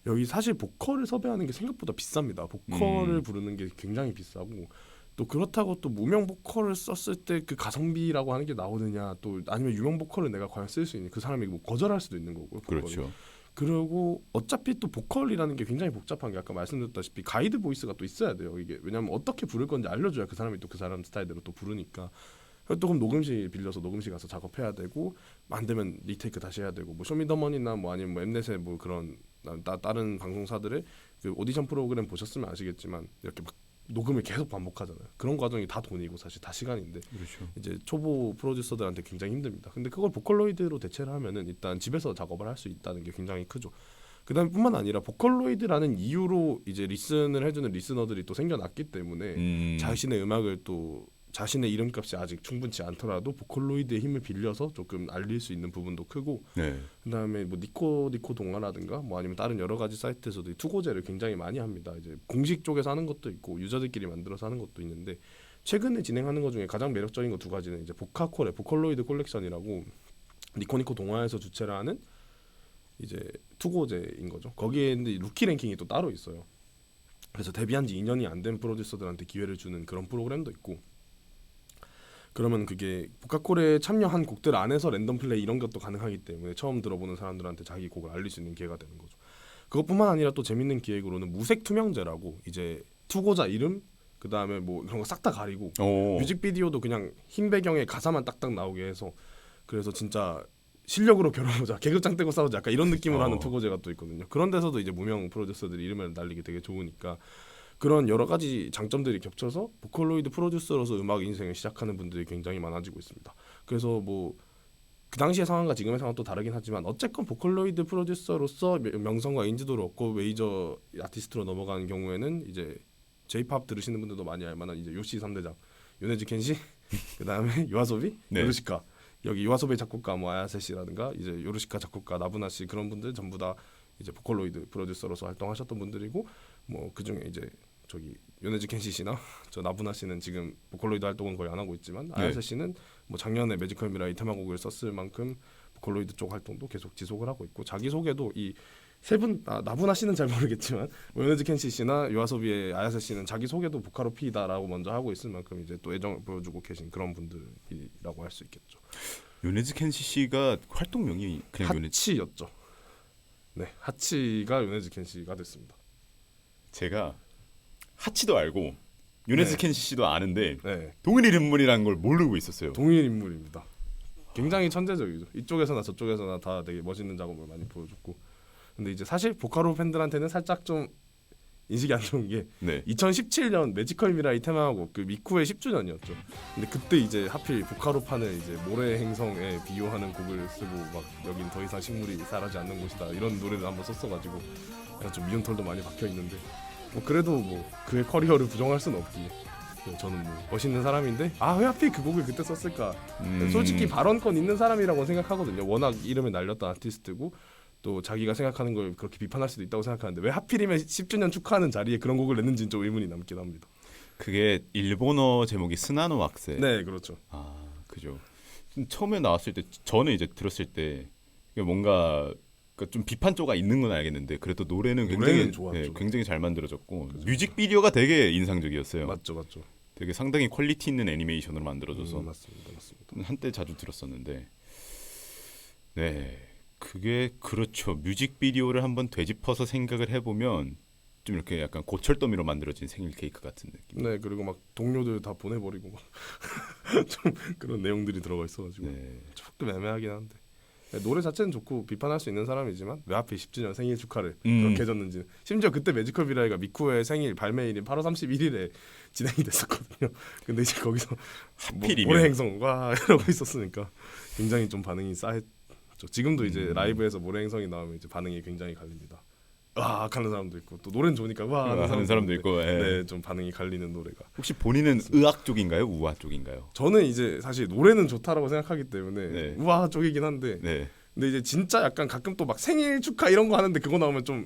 S3: 여기 사실 보컬을 섭외하는 게 생각보다 비쌉니다. 보컬을 부르는 게 굉장히 비싸고 또 그렇다고 또 무명 보컬을 썼을 때 그 가성비라고 하는 게 나오느냐 또 아니면 유명 보컬을 내가 과연 쓸 수 있는 그 사람이 뭐 거절할 수도 있는 거고요.
S2: 그렇죠.
S3: 그리고 어차피 또 보컬이라는 게 굉장히 복잡한 게 아까 말씀드렸다시피 가이드 보이스가 또 있어야 돼요. 이게 왜냐하면 어떻게 부를 건지 알려줘야 그 사람이 또 그 사람 스타일대로 또 부르니까 또 그럼 녹음실 빌려서 녹음실 가서 작업해야 되고 안 되면 리테이크 다시 해야 되고 뭐 쇼미더머니나 뭐 아니면 뭐 엠넷의 뭐 그런 다른 방송사들의 그 오디션 프로그램 보셨으면 아시겠지만 이렇게 막 녹음을 계속 반복하잖아요. 그런 과정이 다 돈이고 사실 다 시간인데
S2: 그렇죠.
S3: 이제 초보 프로듀서들한테 굉장히 힘듭니다. 근데 그걸 보컬로이드로 대체를 하면은 일단 집에서 작업을 할 수 있다는 게 굉장히 크죠. 그다음에 뿐만 아니라 보컬로이드라는 이유로 이제 리슨을 해주는 리스너들이 또 생겨났기 때문에 자신의 음악을 또 자신의 이름값이 아직 충분치 않더라도 보컬로이드의 힘을 빌려서 조금 알릴 수 있는 부분도 크고
S2: 네,
S3: 그다음에 뭐 니코 동화라든가 뭐 아니면 다른 여러 가지 사이트에서도 이 투고제를 굉장히 많이 합니다. 이제 공식 쪽에서 하는 것도 있고 유저들끼리 만들어서 하는 것도 있는데 최근에 진행하는 것 중에 가장 매력적인 거 두 가지는 이제 보카콜의 보컬로이드 콜렉션이라고 니코 동화에서 주최를 하는 이제 투고제인 거죠. 거기에 근데 루키 랭킹이 또 따로 있어요. 그래서 데뷔한 지 2년이 안 된 프로듀서들한테 기회를 주는 그런 프로그램도 있고 그러면 그게 보카콜에 참여한 곡들 안에서 랜덤 플레이 이런 것도 가능하기 때문에 처음 들어보는 사람들한테 자기 곡을 알릴 수 있는 기회가 되는 거죠. 그것뿐만 아니라 또 재밌는 기획으로는 무색 투명제라고 이제 투고자 이름 그 다음에 뭐 그런 거 싹 다 가리고
S2: 오.
S3: 뮤직비디오도 그냥 흰 배경에 가사만 딱딱 나오게 해서 그래서 진짜 실력으로 겨뤄보자 계급장 떼고 싸우자 약간 이런 느낌으로 하는 투고제가 또 있거든요. 그런 데서도 이제 무명 프로듀서들이 이름을 날리기 되게 좋으니까 그런 여러 가지 장점들이 겹쳐서 보컬로이드 프로듀서로서 음악 인생을 시작하는 분들이 굉장히 많아지고 있습니다. 그래서 뭐 그 당시의 상황과 지금의 상황은 또 다르긴 하지만 어쨌건 보컬로이드 프로듀서로서 명성과 인지도를 얻고 메이저 아티스트로 넘어가는 경우에는 이제 J-팝 들으시는 분들도 많이 알만한 이제 요시 3대장 요네즈 켄시 그다음에 요아소비
S2: 네.
S3: 요르시카 여기 요아소비 작곡가 뭐 아야세 씨라든가 이제 요르시카 작곡가 나부나 씨 그런 분들 전부 다 이제 보컬로이드 프로듀서로서 활동하셨던 분들이고 뭐 그중에 이제 저기 요네즈 켄시 씨나 저 나부나 씨는 지금 보컬로이드 활동은 거의 안 하고 있지만 아야세 씨는 뭐 작년에 매지컬 미라이 테마곡을 썼을 만큼 보컬로이드 쪽 활동도 계속 지속을 하고 있고 자기 소개도 이 세 분 나부나 씨는 잘 모르겠지만 요네즈 켄시 씨나 요아소비의 아야세 씨는 자기 소개도 보카로피다라고 먼저 하고 있을 만큼 이제 또 애정을 보여주고 계신 그런 분들이라고 할 수 있겠죠.
S2: 요네즈 켄시 씨가 활동명이 그냥 요네즈.
S3: 하치였죠. 네, 하치가 요네즈 켄시가 됐습니다.
S2: 제가 하치도 알고 요네즈
S3: 네.
S2: 켄시 씨도 아는데
S3: 네,
S2: 동일 인물이라는 걸 모르고 있었어요.
S3: 동일 인물입니다. 굉장히 천재적이죠. 이쪽에서나 저쪽에서나 다 되게 멋있는 작업을 많이 보여줬고 근데 이제 사실 보카로 팬들한테는 살짝 좀 인식이 안 좋은 게
S2: 네.
S3: 2017년 매지컬 미라이 테마곡 그 미쿠의 10주년이었죠. 근데 그때 이제 하필 보카로판을 이제 모래 행성에 비유하는 곡을 쓰고 막 여긴 더 이상 식물이 자라지 않는 곳이다 이런 노래를 한번 썼어가지고 약간 좀 미운털도 많이 박혀 있는데 뭐 그래도 뭐 그의 커리어를 부정할 수는 없지. 저는 뭐 멋있는 사람인데 왜 하필 그 곡을 그때 썼을까? 솔직히 발언권 있는 사람이라고 생각하거든요. 워낙 이름을 날렸던 아티스트고 또 자기가 생각하는 걸 그렇게 비판할 수도 있다고 생각하는데 왜 하필이면 10주년 축하하는 자리에 그런 곡을 냈는지는 좀 의문이 남긴 합니다.
S2: 그게 일본어 제목이 스나노 왁세.
S3: 네, 그렇죠.
S2: 아, 그죠. 처음에 나왔을 때 저는 이제 들었을 때 이게 뭔가 좀 비판조가 있는 건 알겠는데 그래도 노래는 굉장히
S3: 좋았죠.
S2: 굉장히 잘 만들어졌고 뮤직비디오가 되게 인상적이었어요.
S3: 맞죠.
S2: 되게 상당히 퀄리티 있는 애니메이션으로 만들어져서
S3: 맞습니다.
S2: 한때 자주 들었었는데 네. 그게 그렇죠. 뮤직비디오를 한번 되짚어서 생각을 해보면 좀 이렇게 약간 고철더미로 만들어진 생일 케이크 같은 느낌.
S3: 네, 그리고 막 동료들 다 보내버리고 막 좀 그런 내용들이 들어가 있어가지고
S2: 네.
S3: 조금 애매하긴 한데 네, 노래 자체는 좋고 비판할 수 있는 사람이지만 왜 하필 10주년 생일 축하를 그렇게 해줬는지 심지어 그때 매지컬 미라이가 미쿠의 생일 발매일인 8월 31일에 진행이 됐었거든요. 근데 이제 거기서
S2: 하필이면
S3: 모래 행성 와 이러고 있었으니까 굉장히 좀 반응이 싸했. 지금도 이제 라이브에서 모래행성이 나오면 이제 반응이 굉장히 갈립니다. 와 하는 사람도 있고 또 노래는 좋으니까 와
S2: 하는 사람도 있고.
S3: 네, 좀 반응이 갈리는 노래가.
S2: 혹시 본인은 의학 쪽인가요? 우화 쪽인가요?
S3: 저는 이제 사실 노래는 좋다라고 생각하기 때문에
S2: 네.
S3: 우아 쪽이긴 한데
S2: 네.
S3: 근데 이제 진짜 약간 가끔 또 막 생일 축하 이런 거 하는데 그거 나오면 좀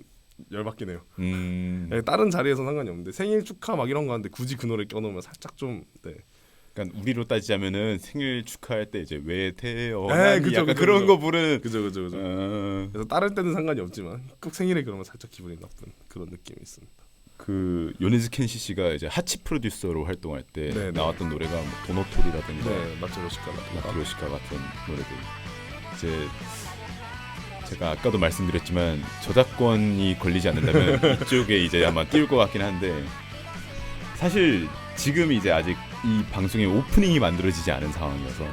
S3: 열받긴 해요. 네, 다른 자리에서 상관이 없는데 생일 축하 막 이런 거 하는데 굳이 그 노래 껴놓으면 살짝 좀 네.
S2: 그러니까 우리로 따지자면은 생일 축하할 때 이제 왜 태어나니
S3: 그죠,
S2: 약간 그런 거 부르는.
S3: 그죠. 그래서 다른 때는 상관이 없지만 꼭 생일에 그러면 살짝 기분이 나쁜 그런 느낌이 있습니다.
S2: 그 요네즈 켄시 씨가 이제 하치 프로듀서로 활동할 때
S3: 네.
S2: 나왔던 노래가 뭐 도노토리라든가
S3: 네, 마츠로시카
S2: 마트로시카 같은 노래들. 이제 제가 아까도 말씀드렸지만 저작권이 걸리지 않는다면 이쪽에 이제 아마 띄울 것 같긴 한데 사실 지금 이제 아직 이 방송의 오프닝이 만들어지지 않은 상황이어서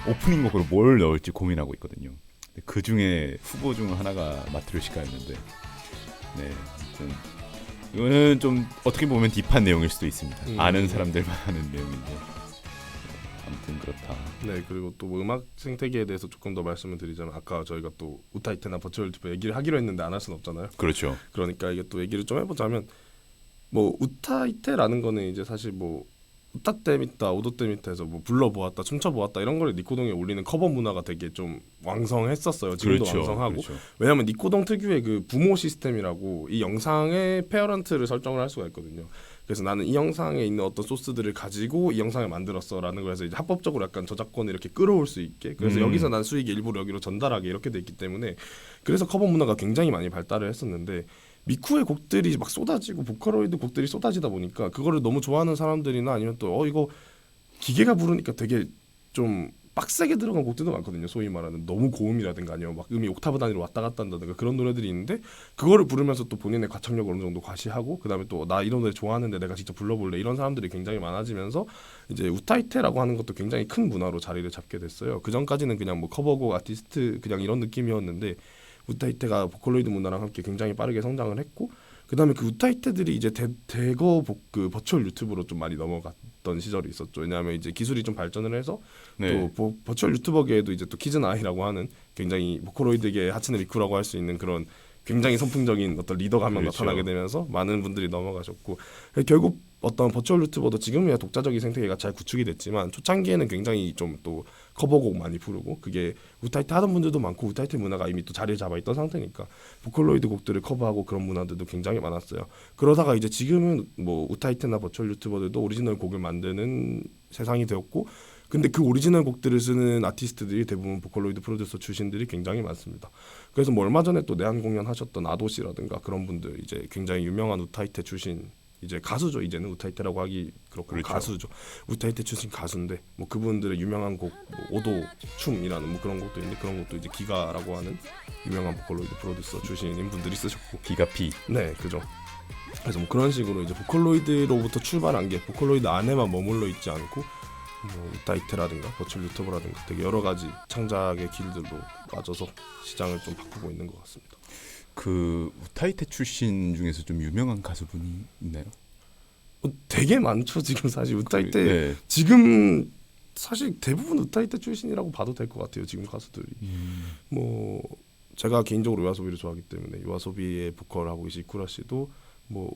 S2: 오프닝 곡으로 뭘 넣을지 고민하고 있거든요. 그 중에 후보 중 하나가 마트로시카였는데, 네, 이거는 좀 어떻게 보면 딥한 내용일 수도 있습니다. 아는 사람들만 하는 내용인데, 아무튼 그렇다.
S3: 네, 그리고 또 뭐 음악 생태계에 대해서 조금 더 말씀을 드리자면 아까 저희가 또 우타이테나 버추얼 투표 얘기를 하기로 했는데 안 할 수는 없잖아요.
S2: 그렇죠.
S3: 그러니까 이게 또 얘기를 좀 해보자면 뭐 우타이테라는 거는 이제 사실 뭐 우타 때 밑다 오도 때 밑에서 뭐 불러보았다 춤춰보았다 이런 거를 니코동에 올리는 커버 문화가 되게 좀 왕성했었어요. 지금도
S2: 그렇죠.
S3: 왕성하고
S2: 그렇죠.
S3: 왜냐하면 니코동 특유의 그 부모 시스템이라고 이 영상의 페어런트를 설정을 할 수가 있거든요. 그래서 나는 이 영상에 있는 어떤 소스들을 가지고 이 영상을 만들었어라는 거에서 이제 합법적으로 약간 저작권을 이렇게 끌어올 수 있게 그래서 여기서 난 수익이 일부러 여기로 전달하게 이렇게 돼 있기 때문에 그래서 커버 문화가 굉장히 많이 발달을 했었는데 미쿠의 곡들이 막 쏟아지고 보컬로이드 곡들이 쏟아지다 보니까 그거를 너무 좋아하는 사람들이나 아니면 또 이거 기계가 부르니까 되게 좀 빡세게 들어간 곡들도 많거든요. 소위 말하는 너무 고음이라든가 아니면 막 음이 옥타브 단위로 왔다 갔다 한다든가 그런 노래들이 있는데 그거를 부르면서 또 본인의 가창력을 어느 정도 과시하고 그다음에 또 나 이런 노래 좋아하는데 내가 직접 불러볼래 이런 사람들이 굉장히 많아지면서 이제 우타이테라고 하는 것도 굉장히 큰 문화로 자리를 잡게 됐어요. 그 전까지는 그냥 뭐 커버곡 아티스트 그냥 이런 느낌이었는데 우타이테가 보컬로이드 문화랑 함께 굉장히 빠르게 성장을 했고 그다음에 그 우타이테들이 이제 대거 그 버추얼 유튜브로 좀 많이 넘어갔던 시절이 있었죠. 왜냐하면 이제 기술이 좀 발전을 해서
S2: 네.
S3: 또 버추얼 유튜버계에도 이제 또 키즈나이라고 하는 굉장히 보컬로이드계 하츠네 미쿠라고 할 수 있는 그런 굉장히 선풍적인 어떤 리더가 한 명
S2: 그렇죠.
S3: 나타나게 되면서 많은 분들이 넘어가셨고 결국 어떤 버추얼 유튜버도 지금이야 독자적인 생태계가 잘 구축이 됐지만 초창기에는 굉장히 좀 또 커버곡 많이 부르고 그게 우타이테 하던 분들도 많고 우타이테 문화가 이미 또 자리를 잡아 있던 상태니까 보컬로이드 곡들을 커버하고 그런 문화들도 굉장히 많았어요. 그러다가 이제 지금은 뭐 우타이테나 버추얼 유튜버들도 오리지널 곡을 만드는 세상이 되었고 근데 그 오리지널 곡들을 쓰는 아티스트들이 대부분 보컬로이드 프로듀서 출신들이 굉장히 많습니다. 그래서 뭐 얼마 전에 또 내한 공연 하셨던 아도씨라든가 그런 분들 이제 굉장히 유명한 우타이테 출신 이제 가수죠. 이제는 우타이테라고 하기 그렇고
S2: 그렇죠.
S3: 가수죠. 우타이테 출신 가수인데 뭐 그분들의 유명한 곡 뭐 오도 춤이라는 뭐 그런 곡도 있는데 그런 것도 이제 기가라고 하는 유명한 보컬로이드 프로듀서 출신인 분들이 쓰셨고
S2: 기가피.
S3: 네 그죠. 그래서 뭐 그런 식으로 이제 보컬로이드로부터 출발한 게 보컬로이드 안에만 머물러 있지 않고 뭐 우타이테라든가 버추얼 유튜버라든가 되게 여러 가지 창작의 길들로 빠져서 시장을 좀 바꾸고 있는 것 같습니다.
S2: 그 우타이테 출신 중에서 좀 유명한 가수분이 있나요?
S3: 되게 많죠 지금 사실 우타이테
S2: 네.
S3: 지금 사실 대부분 우타이테 출신이라고 봐도 될 것 같아요 지금 가수들이. 뭐 제가 개인적으로 요아소비를 좋아하기 때문에 요아소비의 보컬하고 계신 이쿠라 씨도 뭐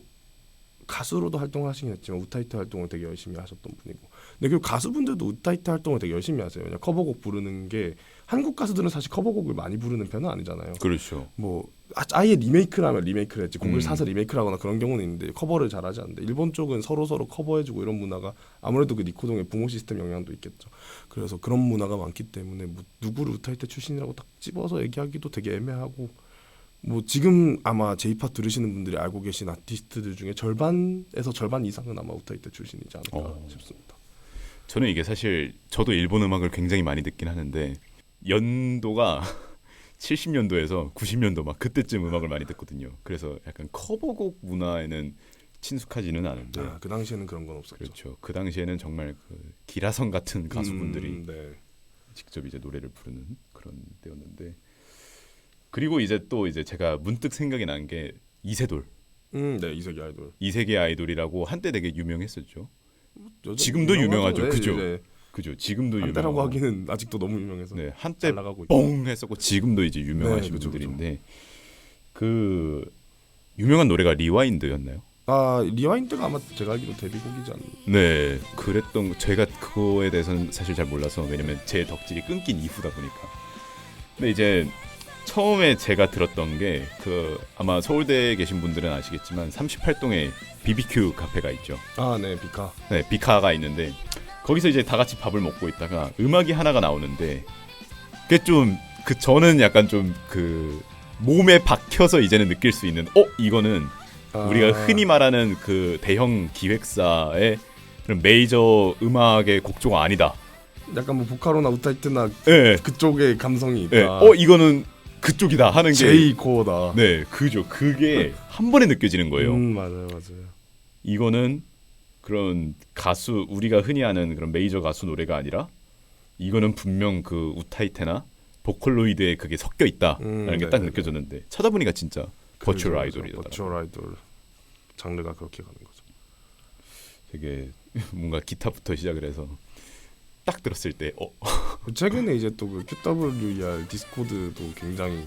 S3: 가수로도 활동을 하시긴 했지만 우타이테 활동을 되게 열심히 하셨던 분이고 근데 그 가수분들도 우타이테 활동을 되게 열심히 하세요. 그냥 커버곡 부르는 게 한국 가수들은 사실 커버곡을 많이 부르는 편은 아니잖아요.
S2: 그렇죠.
S3: 뭐 아예 리메이크라면 리메이크를 했지 곡을 사서 리메이크를 하거나 그런 경우는 있는데 커버를 잘하지 않는데 일본 쪽은 서로 커버해주고 이런 문화가 아무래도 그 니코동의 부모 시스템 영향도 있겠죠. 그래서 그런 문화가 많기 때문에 뭐 누구를 우타이테 출신이라고 딱 집어서 얘기하기도 되게 애매하고 뭐 지금 아마 제이팝 들으시는 분들이 알고 계신 아티스트들 중에 절반에서 절반 이상은 아마 우타이테 출신이지 않을까 싶습니다.
S2: 저는 이게 사실 저도 일본 음악을 굉장히 많이 듣긴 하는데 연도가 70년도에서 90년도 막 그때쯤 음악을 많이 듣거든요. 그래서 약간 커버곡 문화에는 친숙하지는 않은데
S3: 그 당시에는 그런 건 없었죠.
S2: 그렇죠. 그 당시에는 정말 그 기라성 같은 가수분들이
S3: 네.
S2: 직접 이제 노래를 부르는 그런 때였는데 그리고 이제 또 이제 제가 문득 생각이 난 게 이세돌.
S3: 네 이세계 아이돌.
S2: 이세계 아이돌이라고 한때 되게 유명했었죠.
S3: 여전히
S2: 지금도 유명하죠.
S3: 네,
S2: 그죠?
S3: 네.
S2: 그죠. 지금도
S3: 한때라고
S2: 유명하고.
S3: 하기는 아직도 너무 유명해서
S2: 네, 한때
S3: 잘 나가고 있죠.
S2: 뻥 했었고 지금도 이제 유명하신
S3: 네, 그죠,
S2: 분들인데 그 유명한 노래가 리와인드였나요?
S3: 아 리와인드가 아마 제가 알기로 데뷔곡이지 않나.
S2: 네, 그랬던 제가 그거에 대해서는 사실 잘 몰라서 왜냐면 제 덕질이 끊긴 이후다 보니까. 근데 이제 처음에 제가 들었던 게 그 아마 서울대에 계신 분들은 아시겠지만 38동에 BBQ 카페가 있죠.
S3: 아네 비카.
S2: 네, 비카가 있는데 거기서 이제 다 같이 밥을 먹고 있다가 음악이 하나가 나오는데 그게 좀 그 저는 약간 좀 그 몸에 박혀서 이제는 느낄 수 있는 이거는 우리가 흔히 말하는 그 대형 기획사의 그런 메이저 음악의 곡조가 아니다.
S3: 약간 뭐 보카로나 우타이트나
S2: 네.
S3: 그쪽의 감성이 있다.
S2: 네. 이거는 그쪽이다 하는 게
S3: 제이 코어다.
S2: 네, 그죠. 그게 한 번에 느껴지는 거예요.
S3: 맞아요.
S2: 이거는 그런 가수 우리가 흔히 아는 그런 메이저 가수 노래가 아니라 이거는 분명 그 우타이테나 보컬로이드에 그게 섞여 있다라는 게 딱 느껴졌는데 찾아보니까 진짜 버추얼 아이돌이더라고요.
S3: 버추얼 아이돌 장르가 그렇게 가는 거죠.
S2: 되게 뭔가 기타부터 시작을 해서 딱 들었을 때
S3: 최근에 이제 또 그 QWER 디스코드도 굉장히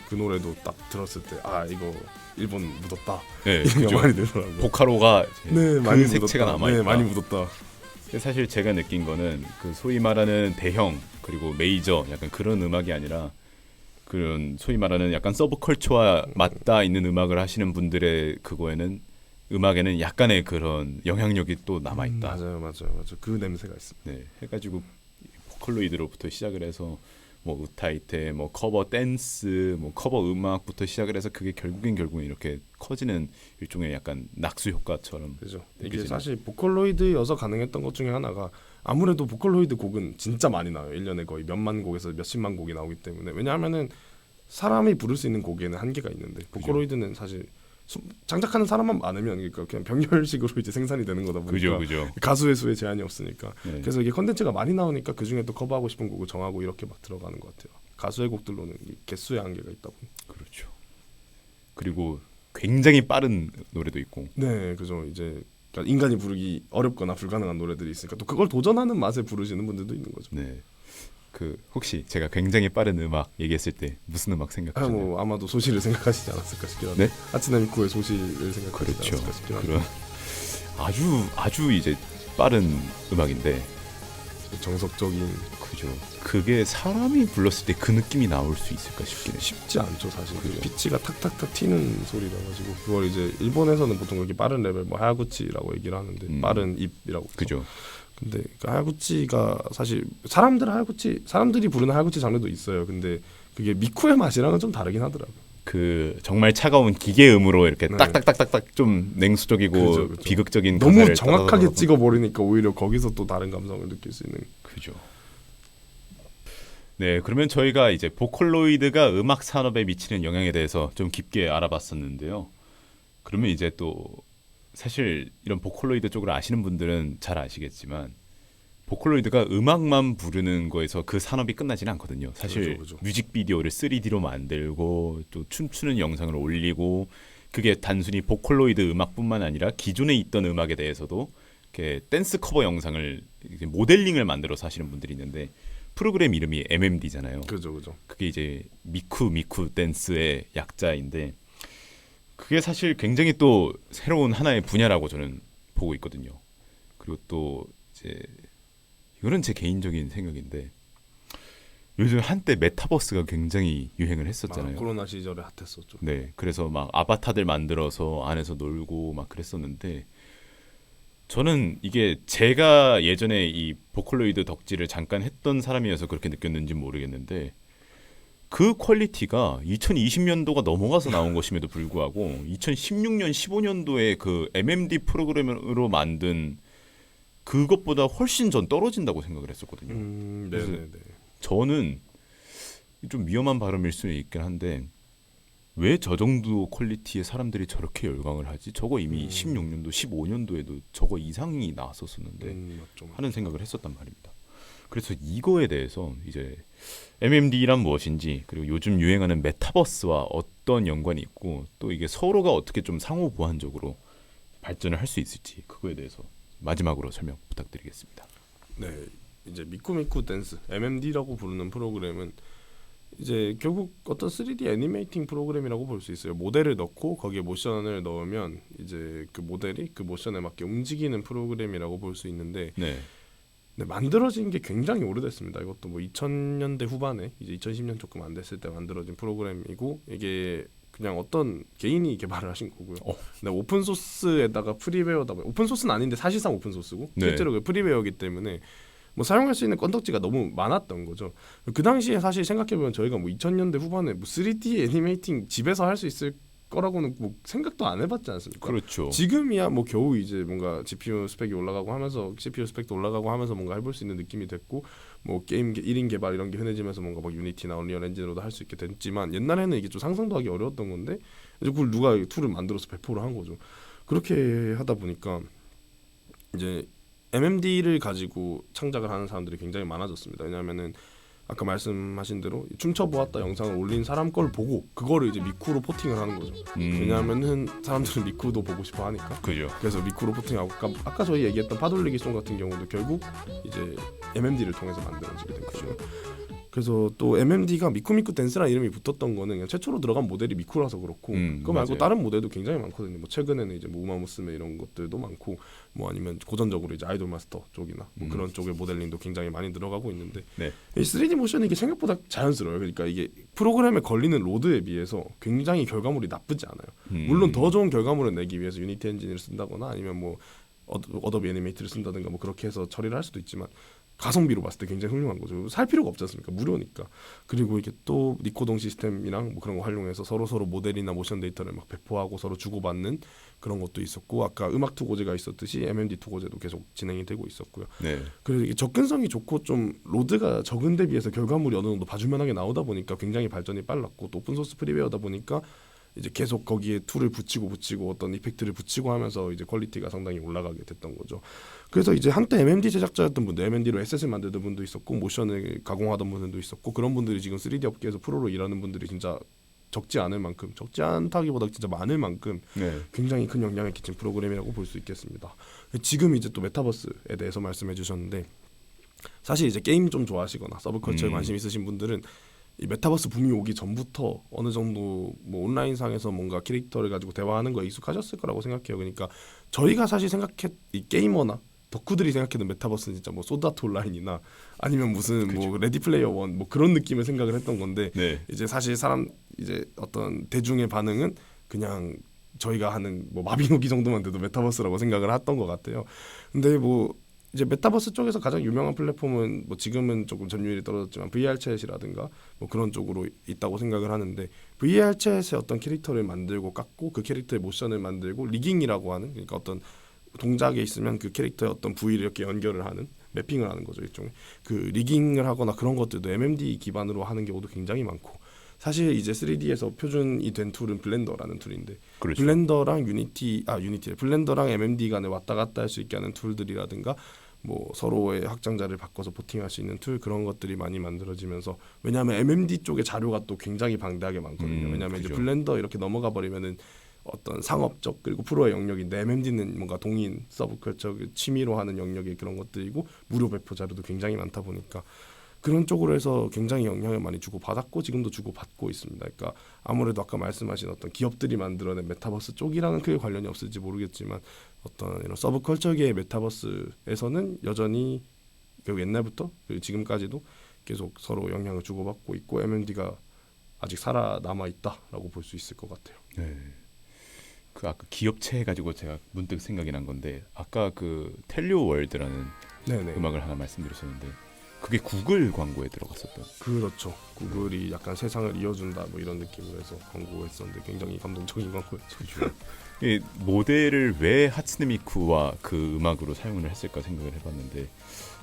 S3: 그 노래도 딱 들었을 때 이거 일본 묻었다.
S2: 네,
S3: 이런 게
S2: 그죠.
S3: 많이 들더라고요.
S2: 보카로가
S3: 네,
S2: 그
S3: 많이
S2: 색채가
S3: 묻었다.
S2: 남아있다.
S3: 네, 많이 묻었다.
S2: 근데 사실 제가 느낀 거는 그 소위 말하는 대형 그리고 메이저 약간 그런 음악이 아니라 그런 소위 말하는 약간 서브컬처와 맞닿아 있는 음악을 하시는 분들의 그거에는 음악에는 약간의 그런 영향력이 또 남아 있다.
S3: 맞아요. 그 냄새가 있습니다.
S2: 네, 해가지고 보컬로이드로부터 시작을 해서 뭐 우타이테, 뭐 커버 댄스, 뭐 커버 음악부터 시작을 해서 그게 결국엔 이렇게 커지는 일종의 약간 낙수 효과처럼.
S3: 그죠. 이게
S2: 느껴지는.
S3: 사실 보컬로이드여서 가능했던 것 중에 하나가 아무래도 보컬로이드 곡은 진짜 많이 나와요. 1년에 거의 몇만 곡에서 몇십만 곡이 나오기 때문에. 왜냐하면은 사람이 부를 수 있는 곡에는 한계가 있는데 보컬로이드는 사실 장착하는 사람만 많으면 그러니까 그냥 병렬식으로 이제 생산이 되는 거다 보니까
S2: 그죠.
S3: 가수의 수에 제한이 없으니까.
S2: 네.
S3: 그래서 이게 컨텐츠가 많이 나오니까 그 중에 또 커버하고 싶은 곡을 정하고 이렇게 막 들어가는 것 같아요. 가수의 곡들로는 이 개수의 한계가 있다 보니.
S2: 그렇죠. 그리고 굉장히 빠른 노래도 있고.
S3: 네, 그죠. 이제 그러니까 인간이 부르기 어렵거나 불가능한 노래들이 있으니까 또 그걸 도전하는 맛에 부르시는 분들도 있는 거죠.
S2: 네. 그 혹시 제가 굉장히 빠른 음악 얘기했을 때 무슨 음악 생각하시나요?
S3: 뭐 아마도 소시를 생각하시지 않았을까 싶긴 한데.
S2: 네?
S3: 하츠네미코의 소시를 생각하시지
S2: 그렇죠.
S3: 않았을까 싶긴 한데.
S2: 그런 아주 이제 빠른 음악인데
S3: 정석적인
S2: 그죠. 그게 사람이 불렀을 때 그 느낌이 나올 수 있을까 싶긴 해요.
S3: 쉽지 않죠 사실.
S2: 그죠.
S3: 피치가 탁탁탁 튀는 소리라 가지고 그걸 이제 일본에서는 보통 그렇게 빠른 레벨 뭐 하야구치라고 얘기를 하는데 빠른 입이라고.
S2: 그죠.
S3: 근데 그 하야구치가 사실 사람들이 부르는 하야구치 장르도 있어요. 근데 그게 미쿠의 맛이랑은 좀 다르긴 하더라고요.
S2: 그 정말 차가운 기계음으로 이렇게
S3: 네.
S2: 딱딱딱딱딱 좀 냉수적이고
S3: 그죠.
S2: 비극적인
S3: 너무
S2: 가사를
S3: 정확하게
S2: 따다다다다.
S3: 찍어버리니까 오히려 거기서 또 다른 감성을 느낄 수 있는.
S2: 그죠. 네, 그러면 저희가 이제 보컬로이드가 음악 산업에 미치는 영향에 대해서 좀 깊게 알아봤었는데요. 그러면 이제 또 사실 이런 보컬로이드 쪽을 아시는 분들은 잘 아시겠지만 보컬로이드가 음악만 부르는 거에서 그 산업이 끝나지는 않거든요. 사실
S3: 그죠.
S2: 뮤직비디오를 3D로 만들고 또 춤추는 영상을 올리고 그게 단순히 보컬로이드 음악뿐만 아니라 기존에 있던 음악에 대해서도 이렇게 댄스 커버 영상을 이렇게 모델링을 만들어서 하시는 분들이 있는데 프로그램 이름이 MMD잖아요.
S3: 그죠.
S2: 그게 이제 미쿠 댄스의 약자인데 그게 사실 굉장히 또 새로운 하나의 분야라고 저는 보고 있거든요. 그리고 또 이제 이거는 제 개인적인 생각인데 요즘 한때 메타버스가 굉장히 유행을 했었잖아요.
S3: 코로나 시절에 핫했었죠.
S2: 네, 그래서 막 아바타들 만들어서 안에서 놀고 막 그랬었는데 저는 이게 제가 예전에 이 보컬로이드 덕질을 잠깐 했던 사람이어서 그렇게 느꼈는지 모르겠는데 그 퀄리티가 2020년도가 넘어가서 나온 것임에도 불구하고 2016년, 15년도에 그 MMD 프로그램으로 만든 그것보다 훨씬 전 떨어진다고 생각을 했었거든요.
S3: 네네네.
S2: 저는 좀 위험한 발언일 수는 있긴 한데 왜 저 정도 퀄리티의 사람들이 저렇게 열광을 하지? 저거 이미 16년도, 15년도에도 저거 이상이 나왔었는데
S3: 맞죠.
S2: 하는 생각을 했었단 말입니다. 그래서 이거에 대해서 이제 MMD란 무엇인지 그리고 요즘 유행하는 메타버스와 어떤 연관이 있고 또 이게 서로가 어떻게 좀 상호 보완적으로 발전을 할 수 있을지 그거에 대해서 마지막으로 설명 부탁드리겠습니다.
S3: 네, 이제 미쿠 댄스 MMD라고 부르는 프로그램은 이제 결국 어떤 3D 애니메이팅 프로그램이라고 볼 수 있어요. 모델을 넣고 거기에 모션을 넣으면 이제 그 모델이 그 모션에 맞게 움직이는 프로그램이라고 볼 수 있는데
S2: 네,
S3: 만들어진 게 굉장히 오래됐습니다. 이것도 뭐 2000년대 후반에 이제 2010년 조금 안 됐을 때 만들어진 프로그램이고 이게 그냥 어떤 개인이 개발을 하신 거고요. 근데 오픈 소스에다가 프리웨어다 오픈 소스는 아닌데 사실상 오픈 소스고
S2: 네.
S3: 실제로 그 프리웨어이기 때문에 뭐 사용할 수 있는 건덕지가 너무 많았던 거죠. 그 당시에 사실 생각해보면 저희가 뭐 2000년대 후반에 뭐 3D 애니메이팅 집에서 할 수 있을 거라고는 뭐 생각도 안 해봤지 않습니까?
S2: 그렇죠.
S3: 지금이야 뭐 겨우 이제 뭔가 GPU 스펙이 올라가고 하면서 CPU 스펙도 올라가고 하면서 뭔가 해볼 수 있는 느낌이 됐고 뭐 게임 1인 개발 이런 게 흔해지면서 뭔가 막 유니티나 언리얼 엔진으로도 할 수 있게 됐지만 옛날에는 이게 좀 상상도 하기 어려웠던 건데 이제 그걸 누가 툴을 만들어서 배포를 한 거죠. 그렇게 하다 보니까 이제 MMD를 가지고 창작을 하는 사람들이 굉장히 많아졌습니다. 왜냐하면은 아까 말씀하신 대로 춤춰보았다 영상을 올린 사람 걸 보고 그거를 이제 미쿠로 포팅을 하는 거죠. 왜냐하면은 사람들은 미쿠도 보고 싶어 하니까.
S2: 그죠.
S3: 그래서 미쿠로 포팅하고 아까 저희 얘기했던 파돌리기 송 같은 경우도 결국 이제 MMD를 통해서 만들어지게 된 거죠. 그래서 또 MMD가 미쿠 댄스라는 이름이 붙었던 거는 그냥 최초로 들어간 모델이 미쿠라서 그렇고 그거 말고
S2: 맞아요.
S3: 다른 모델도 굉장히 많거든요. 뭐 최근에는 이제 뭐 우마무스메 이런 것들도 많고 뭐 아니면 고전적으로 이제 아이돌 마스터 쪽이나 뭐 그런 쪽의 모델링도 굉장히 많이 들어가고 있는데
S2: 네.
S3: 이 3D 모션이 이게 생각보다 자연스러워요. 그러니까 이게 프로그램에 걸리는 로드에 비해서 굉장히 결과물이 나쁘지 않아요. 물론 더 좋은 결과물을 내기 위해서 유니티 엔진을 쓴다거나 아니면 뭐 어도비 애니메이트를 쓴다든가 뭐 그렇게 해서 처리를 할 수도 있지만 가성비로 봤을 때 굉장히 훌륭한 거죠. 살 필요가 없지 않습니까? 무료니까. 그리고 이게 또 니코동 시스템이랑 뭐 그런 거 활용해서 서로 모델이나 모션 데이터를 막 배포하고 서로 주고받는 그런 것도 있었고, 아까 음악 투고제가 있었듯이 MMD 투고제도 계속 진행이 되고 있었고요.
S2: 네.
S3: 그리고 이게 접근성이 좋고 좀 로드가 적은 데 비해서 결과물이 어느 정도 봐줄만하게 나오다 보니까 굉장히 발전이 빨랐고, 또 오픈소스 프리웨어다 보니까 이제 계속 거기에 툴을 붙이고 어떤 이펙트를 붙이고 하면서 이제 퀄리티가 상당히 올라가게 됐던 거죠. 그래서 이제 한때 MMD 제작자였던 분들, MMD로 SS를 만들던 분도 있었고, 모션을 가공하던 분들도 있었고, 그런 분들이 지금 3D 업계에서 프로로 일하는 분들이 진짜 적지 않을 만큼, 적지 않다기보다 진짜 많을 만큼
S2: 네.
S3: 굉장히 큰 영향을 끼친 프로그램이라고 볼 수 있겠습니다. 지금 이제 또 메타버스에 대해서 말씀해 주셨는데, 사실 이제 게임 좀 좋아하시거나 서브컬처에 관심 있으신 분들은 이 메타버스 붐이 오기 전부터 어느 정도 뭐 온라인상에서 뭔가 캐릭터를 가지고 대화하는 거에 익숙하셨을 거라고 생각해요. 그러니까 저희가 사실 이 게이머나 덕후들이 생각했던 메타버스는 진짜 뭐 소드아트 온라인이나 아니면 무슨
S2: 그쵸.
S3: 뭐 레디 플레이어 원 뭐 그런 느낌을 생각을 했던 건데,
S2: 네.
S3: 이제 사실 이제 어떤 대중의 반응은 그냥 저희가 하는 뭐 마비노기 정도만 돼도 메타버스라고 생각을 했던 것 같아요. 근데 뭐 이제 메타버스 쪽에서 가장 유명한 플랫폼은 뭐 지금은 조금 점유율이 떨어졌지만 VR 챗이라든가 뭐 그런 쪽으로 있다고 생각을 하는데, VR 챗의 어떤 캐릭터를 만들고 깎고 그 캐릭터의 모션을 만들고 리깅이라고 하는, 그러니까 어떤 동작에 있으면 그 캐릭터의 어떤 부위를 이렇게 연결을 하는, 매핑을 하는 거죠. 일종의 그 리깅을 하거나 그런 것들도 MMD 기반으로 하는 경우도 굉장히 많고, 사실 이제 3D에서 표준이 된 툴은 블렌더라는 툴인데,
S2: 그렇죠.
S3: 블렌더랑 블렌더랑 MMD 간에 왔다 갔다 할 수 있게 하는 툴들이라든가 뭐 서로의 확장자를 바꿔서 포팅할 수 있는 툴, 그런 것들이 많이 만들어지면서, 왜냐하면 MMD 쪽에 자료가 또 굉장히 방대하게 많거든요. 왜냐하면 이제
S2: 그죠.
S3: 블렌더 이렇게 넘어가 버리면은 어떤 상업적 그리고 프로의 영역인데, MMD는 뭔가 동인 서브컬처 취미로 하는 영역의 그런 것들이고, 무료 배포 자료도 굉장히 많다 보니까 그런 쪽으로 해서 굉장히 영향을 많이 주고 받았고 지금도 주고 받고 있습니다. 그러니까 아무래도 아까 말씀하신 어떤 기업들이 만들어낸 메타버스 쪽이랑은 크게 관련이 없을지 모르겠지만, 어떤 이런 서브컬처계의 메타버스에서는 여전히 결국 옛날부터 그리고 지금까지도 계속 서로 영향을 주고받고 있고, MMD가 아직 살아남아 있다라고 볼 수 있을 것 같아요.
S2: 네. 그 아까 기업체 해가지고 제가 문득 생각이 난 건데, 아까 그 텔리오 월드라는
S3: 네네.
S2: 음악을 하나 말씀드렸었는데, 그게 구글 광고에 들어갔었던.
S3: 그렇죠. 구글이 약간 세상을 이어준다 뭐 이런 느낌으로 해서 광고했었는데 굉장히 감동적인 광고였죠.
S2: 이 모델을 왜 하츠네 미쿠와 그 음악으로 사용을 했을까 생각을 해봤는데,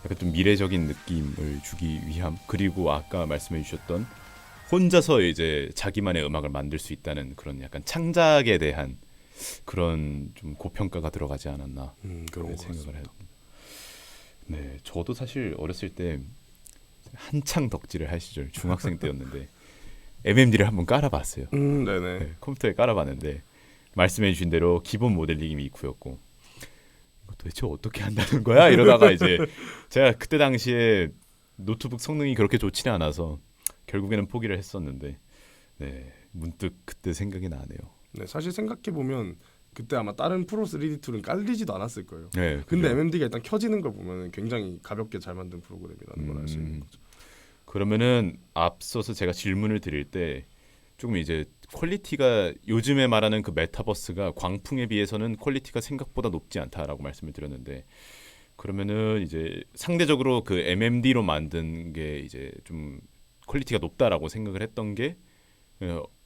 S2: 약간 좀 미래적인 느낌을 주기 위함, 그리고 아까 말씀해 주셨던 혼자서 이제 자기만의 음악을 만들 수 있다는 그런 약간 창작에 대한 그런 좀 고평가가 들어가지 않았나
S3: 그런
S2: 생각을 해요. 네, 저도 사실 어렸을 때 한창 덕질을 할 시절 중학생 때였는데 MMD를 한번 깔아봤어요.
S3: 네네.
S2: 네, 컴퓨터에 깔아봤는데 말씀해주신 대로 기본 모델링이 있고였고, 이거 도대체 어떻게 한다는 거야? 이러다가 이제 제가 그때 당시에 노트북 성능이 그렇게 좋지는 않아서 결국에는 포기를 했었는데, 네, 문득 그때 생각이 나네요.
S3: 네, 사실 생각해 보면 그때 아마 다른 프로 3D 툴은 깔리지도 않았을 거예요.
S2: 네,
S3: 근데
S2: 그죠.
S3: MMD가 일단 켜지는 걸 보면 굉장히 가볍게 잘 만든 프로그램이라는 걸 알 수 있는 거죠.
S2: 그러면은 앞서서 제가 질문을 드릴 때 조금 이제 퀄리티가 요즘에 말하는 그 메타버스가 광풍에 비해서는 퀄리티가 생각보다 높지 않다라고 말씀을 드렸는데, 그러면은 이제 상대적으로 그 MMD로 만든 게 이제 좀 퀄리티가 높다라고 생각을 했던 게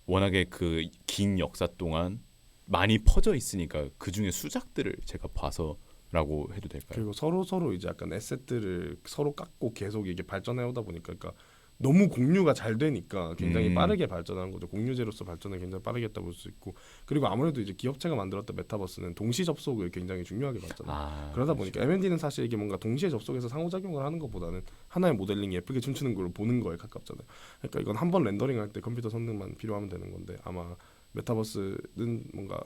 S2: 워낙에 그 긴 역사 동안 많이 퍼져 있으니까 그 중에 수작들을 제가 봐서라고 해도 될까요?
S3: 그리고 서로 이제 약간 에셋들을 서로 깎고 계속 이게 발전해 오다 보니까, 그러니까 너무 공유가 잘 되니까 굉장히 빠르게 발전하는 거죠. 공유제로서 발전을 굉장히 빠르게 했다 볼 수 있고, 그리고 아무래도 이제 기업체가 만들었던 메타버스는 동시 접속을 굉장히 중요하게 봤잖아요. 그러다 보니까 MMD는 사실 이게 뭔가 동시에 접속해서 상호작용을 하는 것보다는 하나의 모델링이 예쁘게 춤추는 걸 보는 거에 가깝잖아요. 그러니까 이건 한 번 렌더링할 때 컴퓨터 성능만 필요하면 되는 건데, 아마 메타버스는 뭔가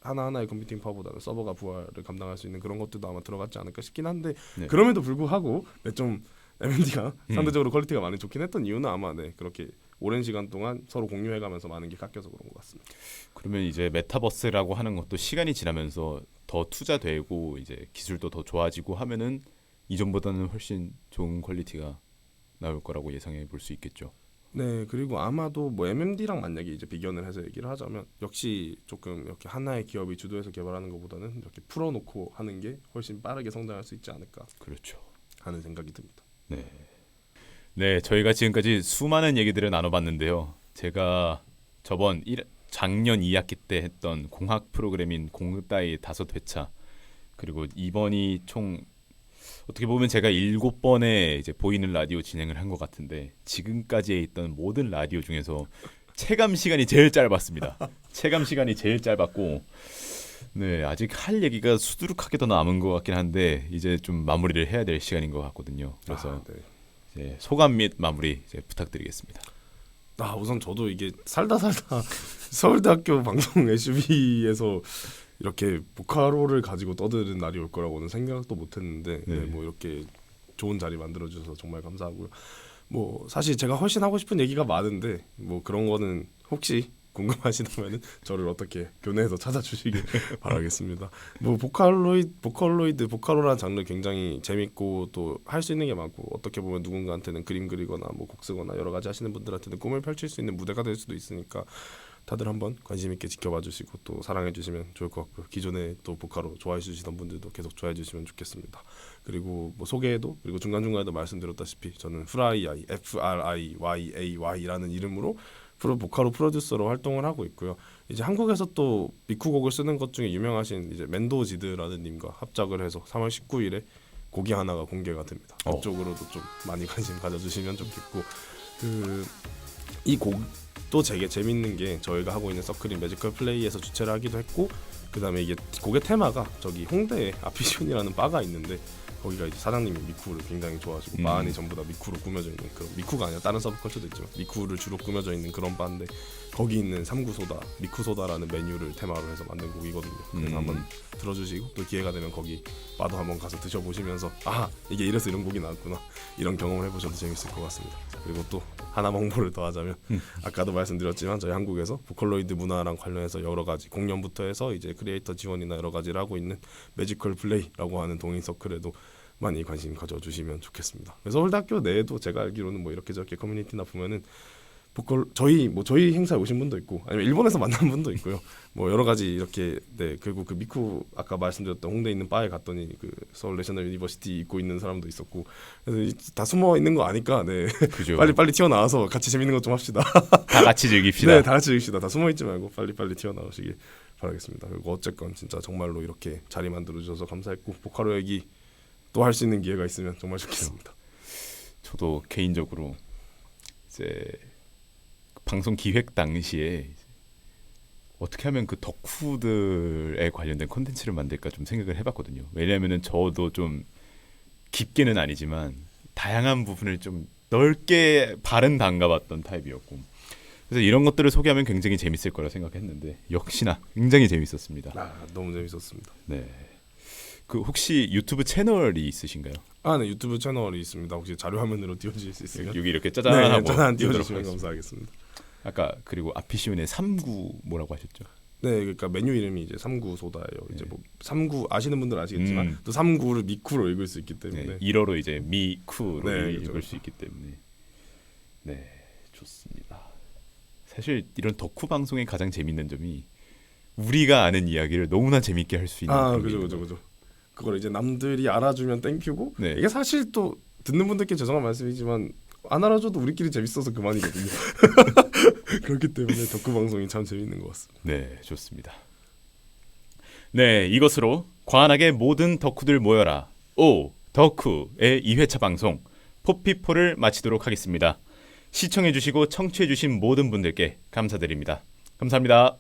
S3: 하나하나의 컴퓨팅 파워보다는 서버가 부하를 감당할 수 있는 그런 것들도 아마 들어갔지 않을까 싶긴 한데,
S2: 네.
S3: 그럼에도 불구하고 좀 MMD가 상대적으로 퀄리티가 많이 좋긴 했던 이유는 아마 그렇게 오랜 시간 동안 서로 공유해가면서 많은 게 깎여서 그런 것 같습니다.
S2: 그러면 이제 메타버스라고 하는 것도 시간이 지나면서 더 투자되고 이제 기술도 더 좋아지고 하면은 이전보다는 훨씬 좋은 퀄리티가 나올 거라고 예상해 볼 수 있겠죠.
S3: 네, 그리고 아마도 뭐 MMD랑 만약에 이제 비견을 해서 얘기를 하자면, 역시 조금 이렇게 하나의 기업이 주도해서 개발하는 것보다는 이렇게 풀어놓고 하는 게 훨씬 빠르게 성장할 수 있지 않을까
S2: 그렇죠.
S3: 하는 생각이 듭니다.
S2: 네, 저희가 지금까지 수많은 얘기들을 나눠봤는데요. 제가 작년 2학기 때 했던 공학 프로그램인 공따이 5회차 그리고 이번이 총 어떻게 보면 제가 7번의 이제 보이는 라디오 진행을 한 것 같은데 지금까지에 있던 모든 라디오 중에서 체감 시간이 제일 짧았습니다. 체감 시간이 제일 짧았고 네, 아직 할 얘기가 수두룩하게 더 남은 것 같긴 한데 이제 좀 마무리를 해야 될 시간인 것 같거든요. 그래서
S3: 네.
S2: 이제 소감 및 마무리 이제 부탁드리겠습니다.
S3: 우선 저도 이게 살다 서울대학교 방송 SB에서 이렇게 보카로를 가지고 떠드는 날이 올 거라고는 생각도 못했는데
S2: 네.
S3: 뭐 이렇게 좋은 자리 만들어 주셔서 정말 감사하고요. 뭐 사실 제가 훨씬 하고 싶은 얘기가 많은데 뭐 그런 거는 혹시 궁금하시다면은 저를 어떻게 교내에서 찾아주시길 바라겠습니다. 뭐 보컬로라는 장르 굉장히 재밌고 또 할 수 있는 게 많고 어떻게 보면 누군가한테는 그림 그리거나 뭐 곡 쓰거나 여러 가지 하시는 분들한테는 꿈을 펼칠 수 있는 무대가 될 수도 있으니까 다들 한번 관심 있게 지켜봐 주시고 또 사랑해 주시면 좋을 것 같고요. 기존에 또 보카로 좋아해 주시던 분들도 계속 좋아해 주시면 좋겠습니다. 그리고 뭐 소개에도 그리고 중간중간에도 말씀드렸다시피 저는 FRIYAY라는 이름으로 보카로 프로듀서로 활동을 하고 있고요. 이제 한국에서 또 미쿠곡을 쓰는 것 중에 유명하신 이제 멘도지드라는 님과 합작을 해서 3월 19일에 곡이 하나가 공개가 됩니다. 그쪽으로도 좀 많이 관심 가져주시면 좋겠고 이 곡도 되게 재밌는 게 저희가 하고 있는 서클인 매지컬 플레이에서 주최를 하기도 했고 그 다음에 이게 곡의 테마가 저기 홍대에 아피슌이라는 바가 있는데 거기가 이제 사장님이 미쿠를 굉장히 좋아하시고 바 안이 전부 다 미쿠로 꾸며져 있는 그런 미쿠가 아니라 다른 서브컬처도 있지만 미쿠를 주로 꾸며져 있는 그런 바인데 거기 있는 삼구소다 미쿠소다라는 메뉴를 테마로 해서 만든 곡이거든요. 그래서 한번 들어주시고 또 기회가 되면 거기 바도 한번 가서 드셔보시면서 이게 이래서 이런 곡이 나왔구나 이런 경험을 해보셔도 재밌을 것 같습니다. 그리고 또 하나 홍보를 더 하자면 아까도 말씀드렸지만 저희 한국에서 보컬로이드 문화랑 관련해서 여러 가지 공연부터 해서 이제 크리에이터 지원이나 여러 가지를 하고 있는 매지컬 플레이라고 하는 동인 서클에도 많이 관심 가져주시면 좋겠습니다. 그래서 서울대학교 내에도 제가 알기로는 뭐 이렇게 저렇게 커뮤니티나 보면은 저희 행사에 오신 분도 있고 아니면 일본에서 만난 분도 있고요. 뭐 여러 가지 이렇게 그리고 그 미쿠 아까 말씀드렸던 홍대에 있는 바에 갔더니 그 서울 내셔널 유니버시티 입고 있는 사람도 있었고 그래서 다 숨어 있는 거 아니까
S2: 그죠.
S3: 빨리 튀어나와서 같이 재밌는 것 좀 합시다.
S2: 다 같이 즐깁시다.
S3: 네, 다 같이 즐깁시다. 다 숨어 있지 말고 빨리 튀어나오시길 바라겠습니다. 그리고 어쨌건 진짜 정말로 이렇게 자리 만들어 주셔서 감사했고 보카로 얘기 또 할 수 있는 기회가 있으면 정말 좋겠습니다.
S2: 저도 개인적으로 이제 방송 기획 당시에 어떻게 하면 그 덕후들에 관련된 콘텐츠를 만들까 좀 생각을 해봤거든요. 왜냐하면은 저도 좀 깊게는 아니지만 다양한 부분을 좀 넓게 발은 담가봤던 타입이었고 그래서 이런 것들을 소개하면 굉장히 재밌을 거라 생각했는데 역시나 굉장히 재밌었습니다.
S3: 너무 재밌었습니다.
S2: 네. 그 혹시 유튜브 채널이 있으신가요?
S3: 네, 유튜브 채널이 있습니다. 혹시 자료 화면으로 띄워주실 수 있으면
S2: 여기 이렇게 짜잔하고
S3: 짜잔 띄워주시면 감사하겠습니다.
S2: 아까 그리고 아피시온의 3구 뭐라고 하셨죠?
S3: 네, 그러니까 메뉴 이름이 이제 3구 소다예요. 이제 뭐 3구 아시는 분들 아시겠지만 또 3구를 미쿠로 읽을 수 있기 때문에
S2: 1어로 이제 미쿠로 읽을
S3: 그렇죠.
S2: 수 있기 때문에 네, 좋습니다. 사실 이런 덕후 방송의 가장 재밌는 점이 우리가 아는 이야기를 너무나 재밌게 할 수 있는
S3: 그죠. 그걸 이제 남들이 알아주면 땡큐고 이게 사실 또 듣는 분들께 죄송한 말씀이지만 안 알아줘도 우리끼리 재밌어서 그만이거든요. 그렇기 때문에 덕후 방송이 참 재밌는 것 같습니다.
S2: 네, 좋습니다. 네, 이것으로 관악의 모든 덕후들 모여라 덕후의 2회차 방송 포피포를 마치도록 하겠습니다. 시청해주시고 청취해주신 모든 분들께 감사드립니다. 감사합니다.